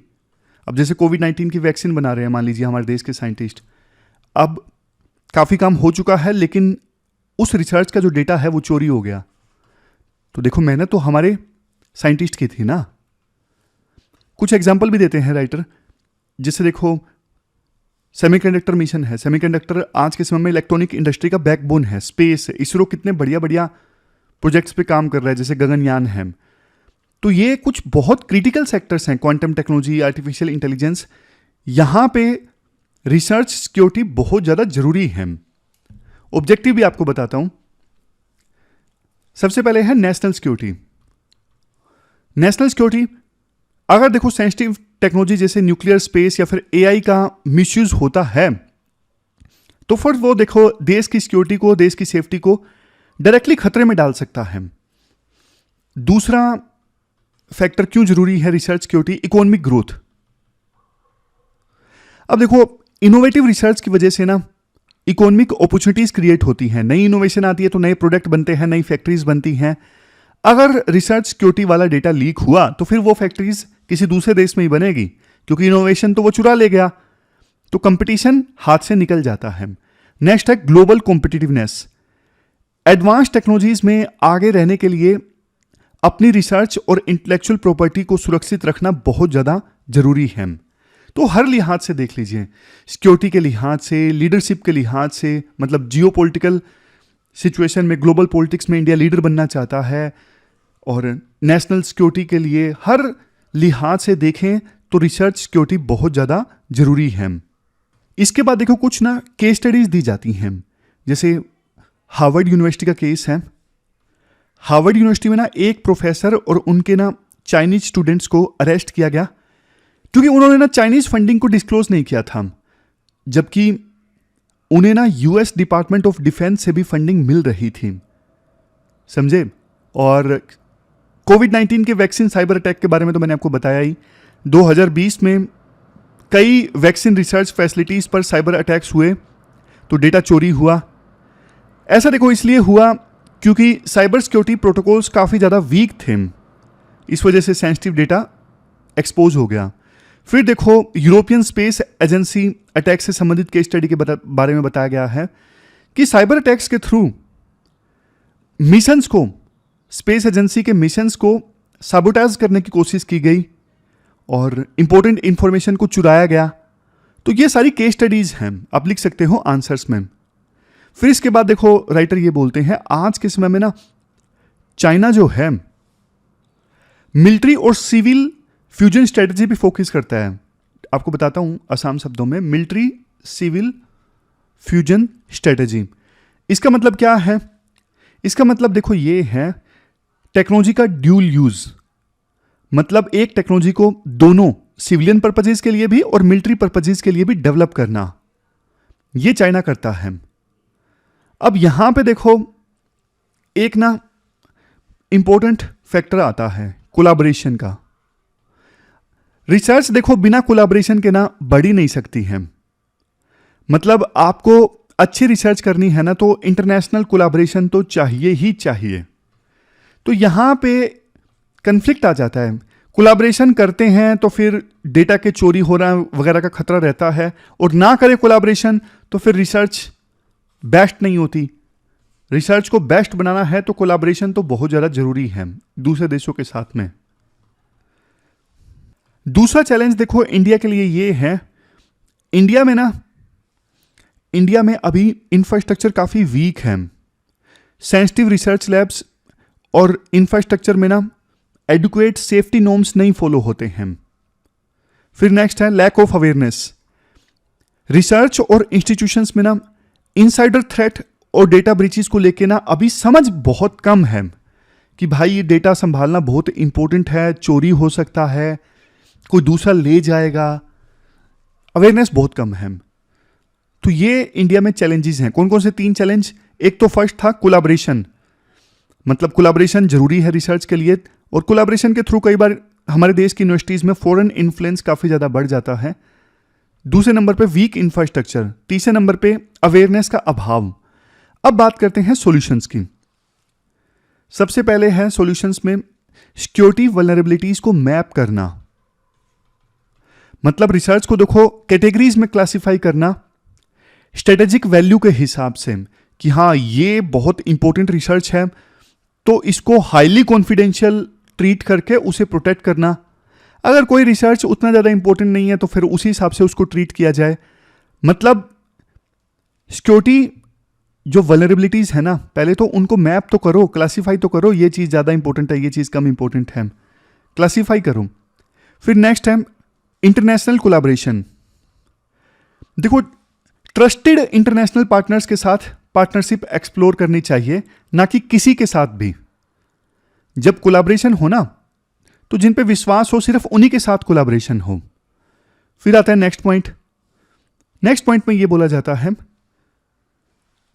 अब जैसे कोविड-19 की वैक्सीन बना रहे हैं मान लीजिए हमारे देश के साइंटिस्ट, अब काफ़ी काम हो चुका है लेकिन उस रिसर्च का जो डेटा है वो चोरी हो गया। तो देखो मेहनत तो हमारे साइंटिस्ट की थी ना। कुछ एग्जाम्पल भी देते हैं राइटर, जिससे देखो सेमीकंडक्टर मिशन है। सेमीकंडक्टर आज के समय में इलेक्ट्रॉनिक इंडस्ट्री का बैकबोन है। स्पेस, इसरो कितने बढ़िया बढ़िया प्रोजेक्ट्स पे काम कर रहा है, जैसे गगनयान है। तो ये कुछ बहुत क्रिटिकल सेक्टर्स हैं, क्वांटम टेक्नोलॉजी, आर्टिफिशियल इंटेलिजेंस, यहां पे रिसर्च सिक्योरिटी बहुत ज्यादा जरूरी है। ऑब्जेक्टिव भी आपको बताता हूं। सबसे पहले है नेशनल सिक्योरिटी। नेशनल सिक्योरिटी, अगर देखो सेंसिटिव टेक्नोलॉजी जैसे न्यूक्लियर, स्पेस या फिर एआई का मिसयूज होता है तो फिर वो देखो देश की सिक्योरिटी को, देश की सेफ्टी को डायरेक्टली खतरे में डाल सकता है। दूसरा फैक्टर क्यों जरूरी है रिसर्च सिक्योरिटी, इकोनॉमिक ग्रोथ। अब देखो इनोवेटिव रिसर्च की वजह से ना इकोनॉमिक अपॉर्चुनिटीज क्रिएट होती हैं, नई इनोवेशन आती है तो नए प्रोडक्ट बनते हैं, नई फैक्ट्रीज बनती हैं। अगर रिसर्च सिक्योरिटी वाला डेटा लीक हुआ तो फिर वो फैक्ट्रीज किसी दूसरे देश में ही बनेगी, क्योंकि इनोवेशन तो वो चुरा ले गया, तो कंपटीशन हाथ से निकल जाता है। नेक्स्ट है ग्लोबल कॉम्पिटिटिवनेस। एडवांस टेक्नोलॉजीज में आगे रहने के लिए अपनी रिसर्च और इंटेलेक्चुअल प्रॉपर्टी को सुरक्षित रखना बहुत ज़्यादा जरूरी है। तो हर लिहाज से देख लीजिए, सिक्योरिटी के लिहाज से, लीडरशिप के लिहाज से, मतलब जियोपॉलिटिकल सिचुएशन में, ग्लोबल पॉलिटिक्स में इंडिया लीडर बनना चाहता है, और नेशनल सिक्योरिटी के लिए हर लिहाज से देखें तो रिसर्च सिक्योरिटी बहुत ज़्यादा जरूरी है। इसके बाद देखो कुछ ना केस स्टडीज दी जाती हैं, जैसे हार्वर्ड यूनिवर्सिटी का केस है। हार्वर्ड यूनिवर्सिटी में ना एक प्रोफेसर और उनके ना चाइनीज स्टूडेंट्स को अरेस्ट किया गया, क्योंकि उन्होंने ना चाइनीज फंडिंग को डिस्क्लोज नहीं किया था, जबकि उन्हें ना यूएस डिपार्टमेंट ऑफ डिफेंस से भी फंडिंग मिल रही थी, समझे। और कोविड-19 के वैक्सीन साइबर अटैक के बारे में तो मैंने आपको बताया ही। 2020 में कई वैक्सीन रिसर्च फैसिलिटीज पर साइबर अटैक्स हुए, तो डेटा चोरी हुआ। ऐसा देखो इसलिए हुआ क्योंकि साइबर सिक्योरिटी प्रोटोकॉल्स काफ़ी ज़्यादा वीक थे, इस वजह से सेंसिटिव डेटा एक्सपोज हो गया। फिर देखो यूरोपियन स्पेस एजेंसी अटैक से संबंधित केस स्टडी के बारे में बताया गया है कि साइबर अटैक्स के थ्रू मिशंस को, स्पेस एजेंसी के मिशंस को साबोटाज करने की कोशिश की गई और इंपॉर्टेंट इंफॉर्मेशन को चुराया गया। तो ये सारी केस स्टडीज हैं, आप लिख सकते हो आंसर्स में। फिर इसके बाद देखो राइटर ये बोलते हैं, आज के समय में ना चाइना जो है मिलिट्री और सिविल फ्यूजन स्ट्रेटजी पे फोकस करता है। आपको बताता हूं आसान शब्दों में, मिलिट्री सिविल फ्यूजन स्ट्रेटजी। इसका मतलब क्या है? इसका मतलब देखो ये है टेक्नोलॉजी का ड्यूल यूज, मतलब एक टेक्नोलॉजी को दोनों सिविलियन पर्पजेज के लिए भी और मिलिट्री पर्पजेज के लिए भी डेवलप करना, ये चाइना करता है। अब यहां पे देखो एक ना इंपॉर्टेंट फैक्टर आता है कोलैबोरेशन का। रिसर्च देखो बिना कोलैबोरेशन के ना बढ़ ही नहीं सकती है। मतलब आपको अच्छी रिसर्च करनी है ना तो इंटरनेशनल कोलैबोरेशन तो चाहिए ही चाहिए। तो यहां पे कन्फ्लिक्ट आ जाता है, कोलैबोरेशन करते हैं तो फिर डेटा के चोरी होना वगैरह का खतरा रहता है, और ना करें कोलैबोरेशन तो फिर रिसर्च बेस्ट नहीं होती। रिसर्च को बेस्ट बनाना है तो कोलैबोरेशन तो बहुत ज़्यादा जरूरी है दूसरे देशों के साथ में। दूसरा चैलेंज देखो इंडिया के लिए ये है, इंडिया में अभी इंफ्रास्ट्रक्चर काफ़ी वीक है। सेंसिटिव रिसर्च लैब्स और इंफ्रास्ट्रक्चर में ना एडुकेट सेफ्टी नॉर्म्स नहीं फॉलो होते हैं। फिर नेक्स्ट है लैक ऑफ अवेयरनेस। रिसर्च और इंस्टीट्यूशंस में ना इनसाइडर थ्रेट और डेटा ब्रीचेस को लेके ना अभी समझ बहुत कम है कि भाई ये डेटा संभालना बहुत इंपॉर्टेंट है, चोरी हो सकता है, कोई दूसरा ले जाएगा, अवेयरनेस बहुत कम है। तो ये इंडिया में चैलेंजेस हैं। कौन कौन से 3 चैलेंज? एक तो फर्स्ट था कोलैबोरेशन, मतलब कोलैबोरेशन जरूरी है रिसर्च के लिए, और कोलैबोरेशन के थ्रू कई बार हमारे देश की यूनिवर्सिटीज में फॉरेन इन्फ्लुएंस काफ़ी ज़्यादा बढ़ जाता है। दूसरे नंबर पे वीक इंफ्रास्ट्रक्चर, तीसरे नंबर पे अवेयरनेस का अभाव। अब बात करते हैं सॉल्यूशंस की। सबसे पहले है सॉल्यूशंस में सिक्योरिटी वल्नरेबिलिटीज को मैप करना, मतलब रिसर्च को देखो कैटेगरीज में क्लासिफाई करना स्ट्रेटेजिक वैल्यू के हिसाब से कि हाँ ये बहुत इंपॉर्टेंट रिसर्च है तो इसको हाईली कॉन्फिडेंशियल ट्रीट करके उसे प्रोटेक्ट करना। अगर कोई रिसर्च उतना ज़्यादा इंपॉर्टेंट नहीं है तो फिर उसी हिसाब से उसको ट्रीट किया जाए। मतलब सिक्योरिटी जो वल्नरेबिलिटीज है ना, पहले तो उनको मैप तो करो, क्लासीफाई तो करो, ये चीज़ ज़्यादा इंपॉर्टेंट है, ये चीज़ कम इंपॉर्टेंट है, क्लासीफाई करो। फिर नेक्स्ट है इंटरनेशनल कोलैबोरेशन। देखो ट्रस्टेड इंटरनेशनल पार्टनर्स के साथ पार्टनरशिप एक्सप्लोर करनी चाहिए, ना कि किसी के साथ भी। जब कोलैबोरेशन हो ना तो जिन पे विश्वास हो सिर्फ उन्हीं के साथ कोलैबोरेशन हो। फिर आता है नेक्स्ट पॉइंट। नेक्स्ट पॉइंट में ये बोला जाता है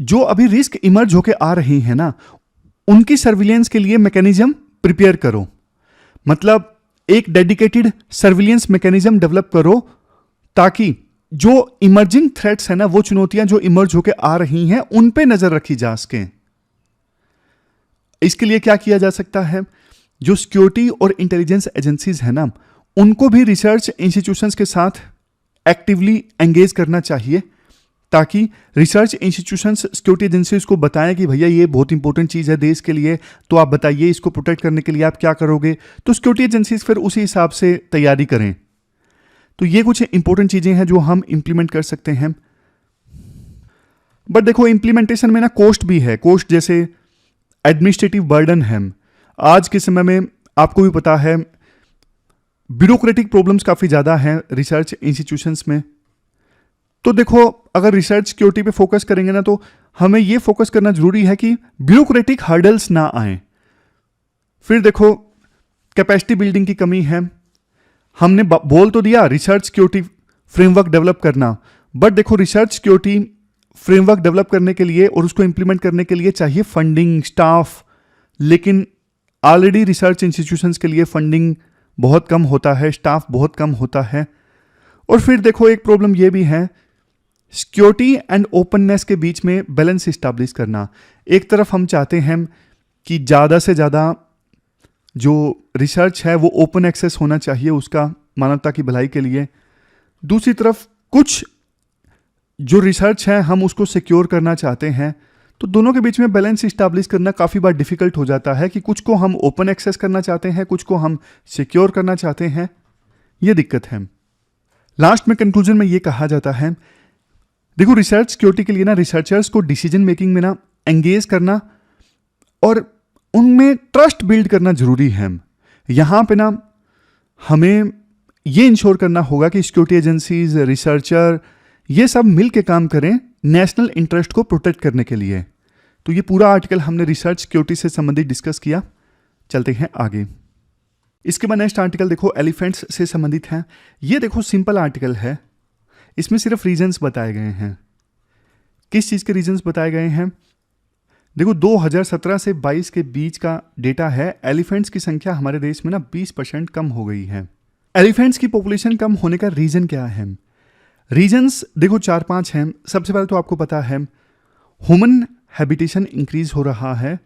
जो अभी रिस्क इमर्ज होके आ रही है ना उनकी सर्विलेंस के लिए मैकेनिज्म प्रिपेयर करो, मतलब एक डेडिकेटेड सर्विलेंस मैकेनिज्म डेवलप करो ताकि जो इमर्जिंग थ्रेट्स है ना, वो चुनौतियां जो इमर्ज होकर आ रही हैं, उन पे नजर रखी जा सके। इसके लिए क्या किया जा सकता है? जो सिक्योरिटी और इंटेलिजेंस एजेंसीज है ना, उनको भी रिसर्च इंस्टीट्यूशंस के साथ एक्टिवली एंगेज करना चाहिए, ताकि रिसर्च इंस्टीट्यूशंस सिक्योरिटी एजेंसीज को बताएं कि भैया ये बहुत इंपॉर्टेंट चीज़ है देश के लिए, तो आप बताइए इसको प्रोटेक्ट करने के लिए आप क्या करोगे। तो सिक्योरिटी एजेंसीज फिर उसी हिसाब से तैयारी करें। तो ये कुछ इंपॉर्टेंट चीज़ें हैं जो हम इंप्लीमेंट कर सकते हैं। बट देखो, इंप्लीमेंटेशन में ना कॉस्ट भी है। कॉस्ट जैसे एडमिनिस्ट्रेटिव बर्डन है। आज के समय में आपको भी पता है ब्यूरोक्रेटिक प्रॉब्लम्स काफ़ी ज़्यादा हैं रिसर्च इंस्टीट्यूशंस में। तो देखो, अगर रिसर्च सिक्योरिटी पे फोकस करेंगे ना, तो हमें ये फोकस करना जरूरी है कि ब्यूरोक्रेटिक हर्डल्स ना आए। फिर देखो, कैपेसिटी बिल्डिंग की कमी है। हमने बोल तो दिया रिसर्च सिक्योरिटी फ्रेमवर्क डेवलप करना, बट देखो रिसर्च सिक्योरिटी फ्रेमवर्क डेवलप करने के लिए और उसको इंप्लीमेंट करने के लिए चाहिए फंडिंग, स्टाफ। लेकिन ऑलरेडी रिसर्च इंस्टीट्यूशंस के लिए फंडिंग बहुत कम होता है, स्टाफ बहुत कम होता है। और फिर देखो, एक प्रॉब्लम ये भी है, सिक्योरिटी एंड ओपननेस के बीच में बैलेंस इस्टेब्लिश करना। एक तरफ हम चाहते हैं कि ज़्यादा से ज़्यादा जो रिसर्च है वो ओपन एक्सेस होना चाहिए उसका, मानवता की भलाई के लिए। दूसरी तरफ कुछ जो रिसर्च है हम उसको सिक्योर करना चाहते हैं। तो दोनों के बीच में बैलेंस इस्टेब्लिश करना काफ़ी बार डिफिकल्ट हो जाता है कि कुछ को हम ओपन एक्सेस करना चाहते हैं, कुछ को हम सिक्योर करना चाहते हैं। ये दिक्कत है। लास्ट में कंक्लूजन में ये कहा जाता है, देखो रिसर्च सिक्योरिटी के लिए ना रिसर्चर्स को डिसीजन मेकिंग में ना एंगेज करना और उनमें ट्रस्ट बिल्ड करना जरूरी है। यहाँ पे ना हमें ये इंश्योर करना होगा कि सिक्योरिटी एजेंसीज, रिसर्चर, ये सब मिल के काम करें नेशनल इंटरेस्ट को प्रोटेक्ट करने के लिए। तो ये पूरा आर्टिकल हमने रिसर्च सिक्योरिटी से संबंधित डिस्कस किया। चलते हैं आगे। इसके बाद नेक्स्ट आर्टिकल देखो एलिफेंट्स से संबंधित है। ये देखो सिंपल आर्टिकल है, इसमें सिर्फ रीजंस बताए गए हैं। किस चीज़ के रीजंस बताए गए हैं? देखो 2017 से 22 के बीच का डेटा है। एलिफेंट्स की संख्या हमारे देश में ना 20% कम हो गई है। एलिफेंट्स की पॉपुलेशन कम होने का रीजन क्या है? रीजंस देखो 4-5 हैं। सबसे पहले तो आपको पता है ह्यूमन हैबिटेशन इंक्रीज हो रहा है।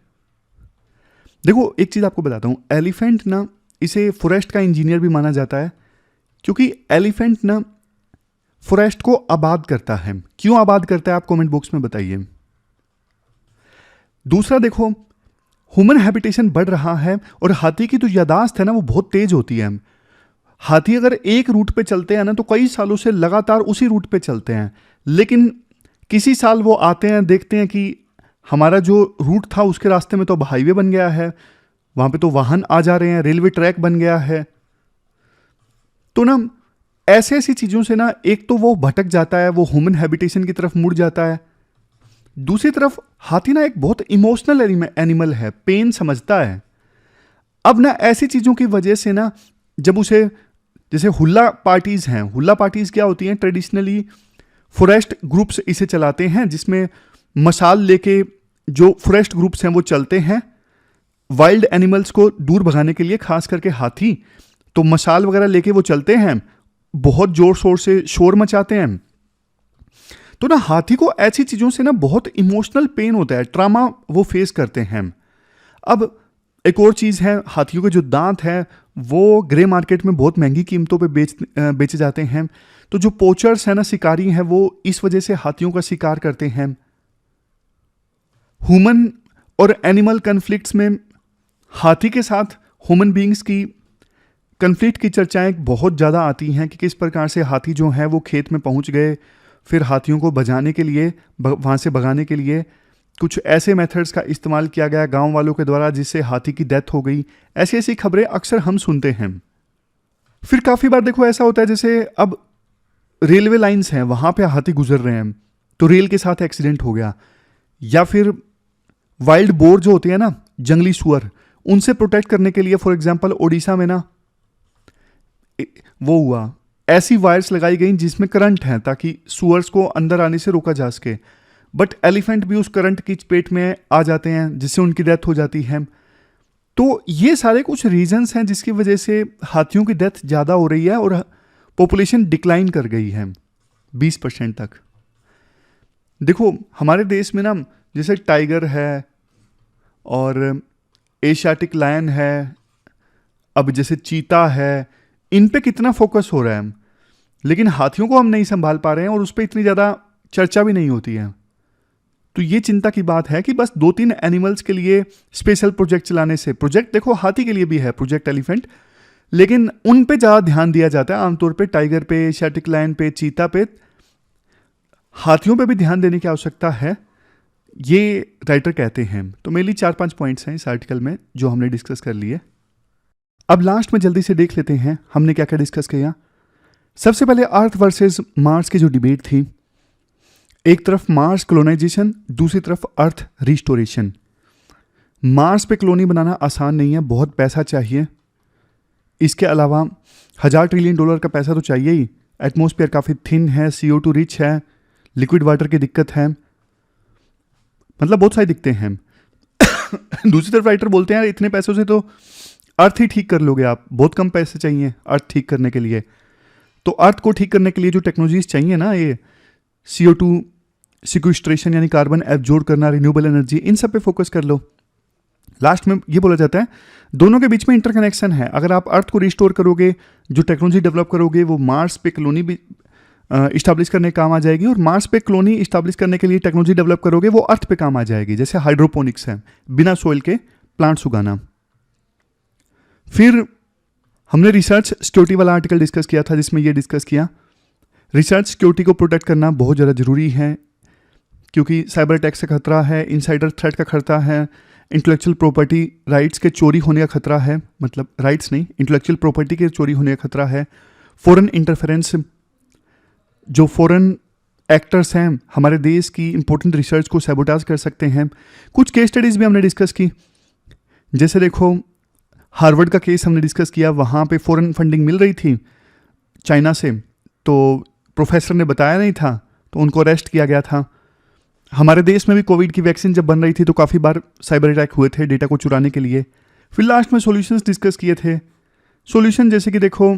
देखो एक चीज़ आपको बताता हूँ, एलिफेंट ना, इसे फॉरेस्ट का इंजीनियर भी माना जाता है, क्योंकि एलिफेंट ना फॉरेस्ट को आबाद करता है। क्यों आबाद करता है आप कमेंट बॉक्स में बताइए। दूसरा देखो, ह्यूमन हैबिटेशन बढ़ रहा है और हाथी की तो यादाश्त है ना वो बहुत तेज होती है। हाथी अगर एक रूट पे चलते हैं ना तो कई सालों से लगातार उसी रूट पे चलते हैं, लेकिन किसी साल वो आते हैं, देखते हैं कि हमारा जो रूट था उसके रास्ते में तो अब हाईवे बन गया है, वहाँ पे तो वाहन आ जा रहे हैं, रेलवे ट्रैक बन गया है। तो ना ऐसी ऐसी चीज़ों से ना एक तो वो भटक जाता है, वो ह्यूमन हैबिटेशन की तरफ मुड़ जाता है। दूसरी तरफ हाथी ना एक बहुत इमोशनल एनिमल है, पेन समझता है। अब ना ऐसी चीज़ों की वजह से ना जब उसे, जैसे हुल्ला पार्टीज हैं, हुल्ला पार्टीज क्या होती हैं? ट्रेडिशनली फॉरेस्ट ग्रुप्स इसे चलाते हैं, जिसमें मशाल लेके जो फॉरेस्ट ग्रुप्स हैं वो चलते हैं वाइल्ड एनिमल्स को दूर भगाने के लिए। खास करके हाथी तो मशाल वगैरह लेके वो चलते हैं, बहुत जोर शोर से शोर मचाते हैं। तो ना हाथी को ऐसी चीज़ों से ना बहुत इमोशनल पेन होता है, ट्रामा वो फेस करते हैं। अब एक और चीज़ है, हाथियों के जो दांत हैं वो ग्रे मार्केट में बहुत महंगी कीमतों पे बेचे जाते हैं। तो जो पोचर्स हैं ना, शिकारी हैं, वो इस वजह से हाथियों का शिकार करते हैं। ह्यूमन और एनिमल कन्फ्लिक्ट्स में हाथी के साथ ह्यूमन बींग्स की कन्फ्लिक्ट की चर्चाएं बहुत ज़्यादा आती हैं कि किस प्रकार से हाथी जो है वो खेत में पहुंच गए, फिर हाथियों को बचाने के लिए, वहाँ से भगाने के लिए कुछ ऐसे मेथड्स का इस्तेमाल किया गया गांव वालों के द्वारा जिससे हाथी की डेथ हो गई। ऐसी ऐसी खबरें अक्सर हम सुनते हैं। फिर काफ़ी बार देखो ऐसा होता है, जैसे अब रेलवे लाइंस हैं, वहाँ पे हाथी गुजर रहे हैं तो रेल के साथ एक्सीडेंट हो गया। या फिर वाइल्ड बोर जो होते हैं ना, जंगली सुअर, उनसे प्रोटेक्ट करने के लिए फॉर एग्जांपल उड़ीसा में ना वो हुआ, ऐसी वायर्स लगाई गई जिसमें करंट है ताकि सुअर्स को अंदर आने से रोका जा सके। बट एलिफेंट भी उस करंट की चपेट में आ जाते हैं जिससे उनकी डेथ हो जाती है। तो ये सारे कुछ रीजंस हैं जिसकी वजह से हाथियों की डेथ ज़्यादा हो रही है और पॉपुलेशन डिक्लाइन कर गई है। 20% तक। देखो हमारे देश में ना जैसे टाइगर है और एशियाटिक लायन है, अब जैसे चीता है, इन पे कितना फोकस हो रहा है, लेकिन हाथियों को हम नहीं संभाल पा रहे हैं और उस पर इतनी ज़्यादा चर्चा भी नहीं होती है। तो ये चिंता की बात है कि बस 2-3 एनिमल्स के लिए स्पेशल प्रोजेक्ट चलाने से, प्रोजेक्ट देखो हाथी के लिए भी है प्रोजेक्ट एलिफेंट, लेकिन उन पे ज़्यादा ध्यान दिया जाता है आमतौर पे, टाइगर पे, एशियाटिक लायन पे, चीता पे। हाथियों पे भी ध्यान देने की आवश्यकता है, ये राइटर कहते हैं। तो मेनली 4-5 पॉइंट्स हैं इस आर्टिकल में जो हमने डिस्कस कर लिए। अब लास्ट में जल्दी से देख लेते हैं हमने क्या क्या डिस्कस किया। सबसे पहले अर्थ वर्सेस मार्स की जो डिबेट थी, एक तरफ मार्स कॉलोनाइजेशन, दूसरी तरफ अर्थ रिस्टोरेशन। मार्स पे कॉलोनी बनाना आसान नहीं है, बहुत पैसा चाहिए। इसके अलावा $1000 ट्रिलियन का पैसा तो चाहिए ही। एटमॉस्फेयर काफ़ी थिन है, CO2 रिच है, लिक्विड वाटर की दिक्कत है, मतलब बहुत सारी दिक्कतें हैं। दूसरी तरफ राइटर बोलते हैं यार इतने पैसों से तो अर्थ ही ठीक कर लोगे आप, बहुत कम पैसे चाहिए अर्थ ठीक करने के लिए। तो अर्थ को ठीक करने के लिए जो टेक्नोलॉजीज चाहिए ना, ये CO2 सिक्वेस्ट्रेशन यानी कार्बन एब्जॉर्ब करना, रिन्यूएबल एनर्जी, इन सब पे फोकस कर लो। लास्ट में ये बोला जाता है दोनों के बीच में इंटरकनेक्शन है। अगर आप अर्थ को रिस्टोर करोगे, जो टेक्नोलॉजी डेवलप करोगे, वो मार्स पे कॉलोनी भी इस्टेब्लिश करने काम आ जाएगी, और मार्स पे कॉलोनी इस्टेब्लिश करने के लिए टेक्नोलॉजी डेवलप करोगे वो अर्थ पे काम आ जाएगी। जैसे हाइड्रोपोनिक्स है, बिना सोइल के प्लांट्स उगाना। फिर हमने रिसर्च सिक्योरिटी वाला आर्टिकल डिस्कस किया था, जिसमें ये डिस्कस किया रिसर्च सिक्योरिटी को प्रोटेक्ट करना बहुत ज़्यादा ज़रूरी है, क्योंकि साइबर अटैक से खतरा है, इनसाइडर थ्रेट का खतरा है, इंटेलेक्चुअल प्रॉपर्टी राइट्स के चोरी होने का खतरा है, मतलब राइट्स नहीं, इंटेलेक्चुअल प्रॉपर्टी के चोरी होने का खतरा है, फॉरेन इंटरफेरेंस, जो फॉरेन एक्टर्स हैं हमारे देश की इंपॉर्टेंट रिसर्च को सैबोटाज कर सकते हैं। कुछ केस स्टडीज़ भी हमने डिस्कस की, जैसे देखो हार्वर्ड का केस हमने डिस्कस किया, वहाँ पे फॉरेन फंडिंग मिल रही थी चाइना से, तो प्रोफेसर ने बताया नहीं था तो उनको अरेस्ट किया गया था। हमारे देश में भी कोविड की वैक्सीन जब बन रही थी तो काफ़ी बार साइबर अटैक हुए थे डेटा को चुराने के लिए। फिर लास्ट में सॉल्यूशंस डिस्कस किए थे। सॉल्यूशन जैसे कि देखो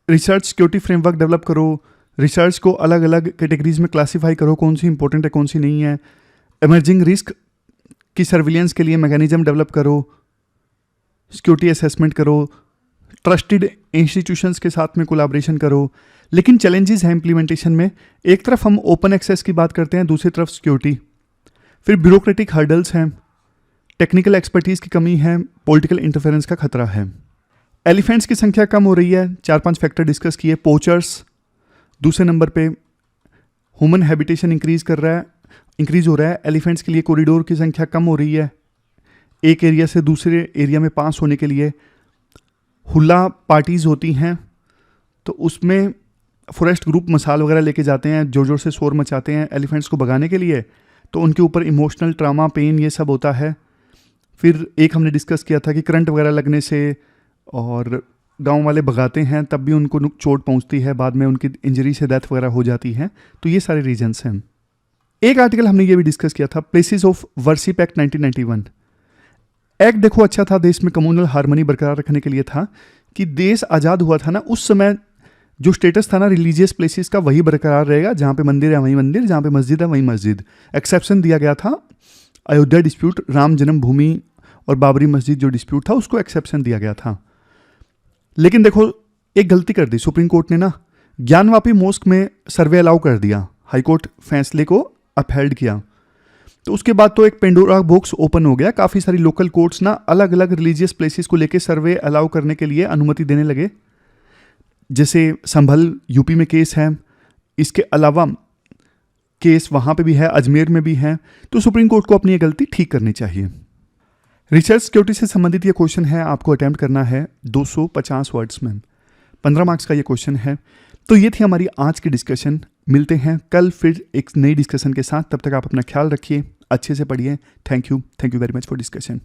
रिसर्च सिक्योरिटी फ्रेमवर्क डेवलप करो, रिसर्च को अलग अलग कैटेगरीज में क्लासीफाई करो, कौन सी इंपॉर्टेंट है कौन सी नहीं है, इमर्जिंग रिस्क की सर्विलेंस के लिए मैकेनिज्म डेवलप करो, सिक्योरिटी असेसमेंट करो, ट्रस्टेड इंस्टीट्यूशंस के साथ में कोलैबोरेशन करो। लेकिन चैलेंजेस हैं इम्प्लीमेंटेशन में। एक तरफ हम ओपन एक्सेस की बात करते हैं, दूसरी तरफ सिक्योरिटी। फिर ब्यूरोक्रेटिक हर्डल्स हैं, टेक्निकल एक्सपर्टीज़ की कमी है, पॉलिटिकल इंटरफेरेंस का खतरा है। एलिफेंट्स की संख्या कम हो रही है, 4-5 फैक्टर डिस्कस किए। पोचर्स दूसरे नंबर पे, ह्यूमन हैबिटेशन इंक्रीज हो रहा है। एलिफेंट्स के लिए कॉरिडोर की संख्या कम हो रही है, एक एरिया से दूसरे एरिया में पास होने के लिए। हुला पार्टीज़ होती हैं तो उसमें फॉरेस्ट ग्रुप मसाल वगैरह लेके जाते हैं, जोर जोर से शोर मचाते हैं एलिफेंट्स को भगाने के लिए, तो उनके ऊपर इमोशनल ट्रामा, पेन, ये सब होता है। फिर एक हमने डिस्कस किया था कि करंट वगैरह लगने से और गांव वाले भगाते हैं तब भी उनको चोट पहुंचती है, बाद में उनकी इंजरी से डेथ वगैरह हो जाती है। तो ये सारे रीजंस हैं। एक आर्टिकल हमने ये भी डिस्कस किया था, places of worship act 1991। Act देखो अच्छा था, देश में कम्युनल हार्मनी बरकरार रखने के लिए था कि देश आज़ाद हुआ था ना, उस समय जो स्टेटस था ना रिलीजियस प्लेसेस का, वही बरकरार रहेगा। जहाँ पे मंदिर है वहीं मंदिर, जहाँ पे मस्जिद है वहीं मस्जिद। एक्सेप्शन दिया गया था अयोध्या डिस्प्यूट, राम जन्मभूमि और बाबरी मस्जिद जो डिस्प्यूट था उसको एक्सेप्शन दिया गया था। लेकिन देखो एक गलती कर दी सुप्रीम कोर्ट ने ना, ज्ञानवापी मॉस्क में सर्वे अलाउ कर दिया, हाईकोर्ट फैसले को अपहेल्ड किया। तो उसके बाद तो एक पेंडोरा बॉक्स ओपन हो गया, काफ़ी सारी लोकल कोर्ट्स ना अलग अलग रिलीजियस प्लेसेस को लेके सर्वे अलाउ करने के लिए अनुमति देने लगे। जैसे संभल यूपी में केस है, इसके अलावा केस वहाँ पे भी है, अजमेर में भी है। तो सुप्रीम कोर्ट को अपनी ये गलती ठीक करनी चाहिए। रिसर्च सिक्योरिटी से संबंधित ये क्वेश्चन है, आपको अटेम्प्ट करना है 250 वर्ड्स में, 15 मार्क्स का ये क्वेश्चन है। तो ये थी हमारी आज की डिस्कशन। मिलते हैं कल फिर एक नई डिस्कशन के साथ, तब तक आप अपना ख्याल रखिए, अच्छे से पढ़िए। Thank you very much for discussion.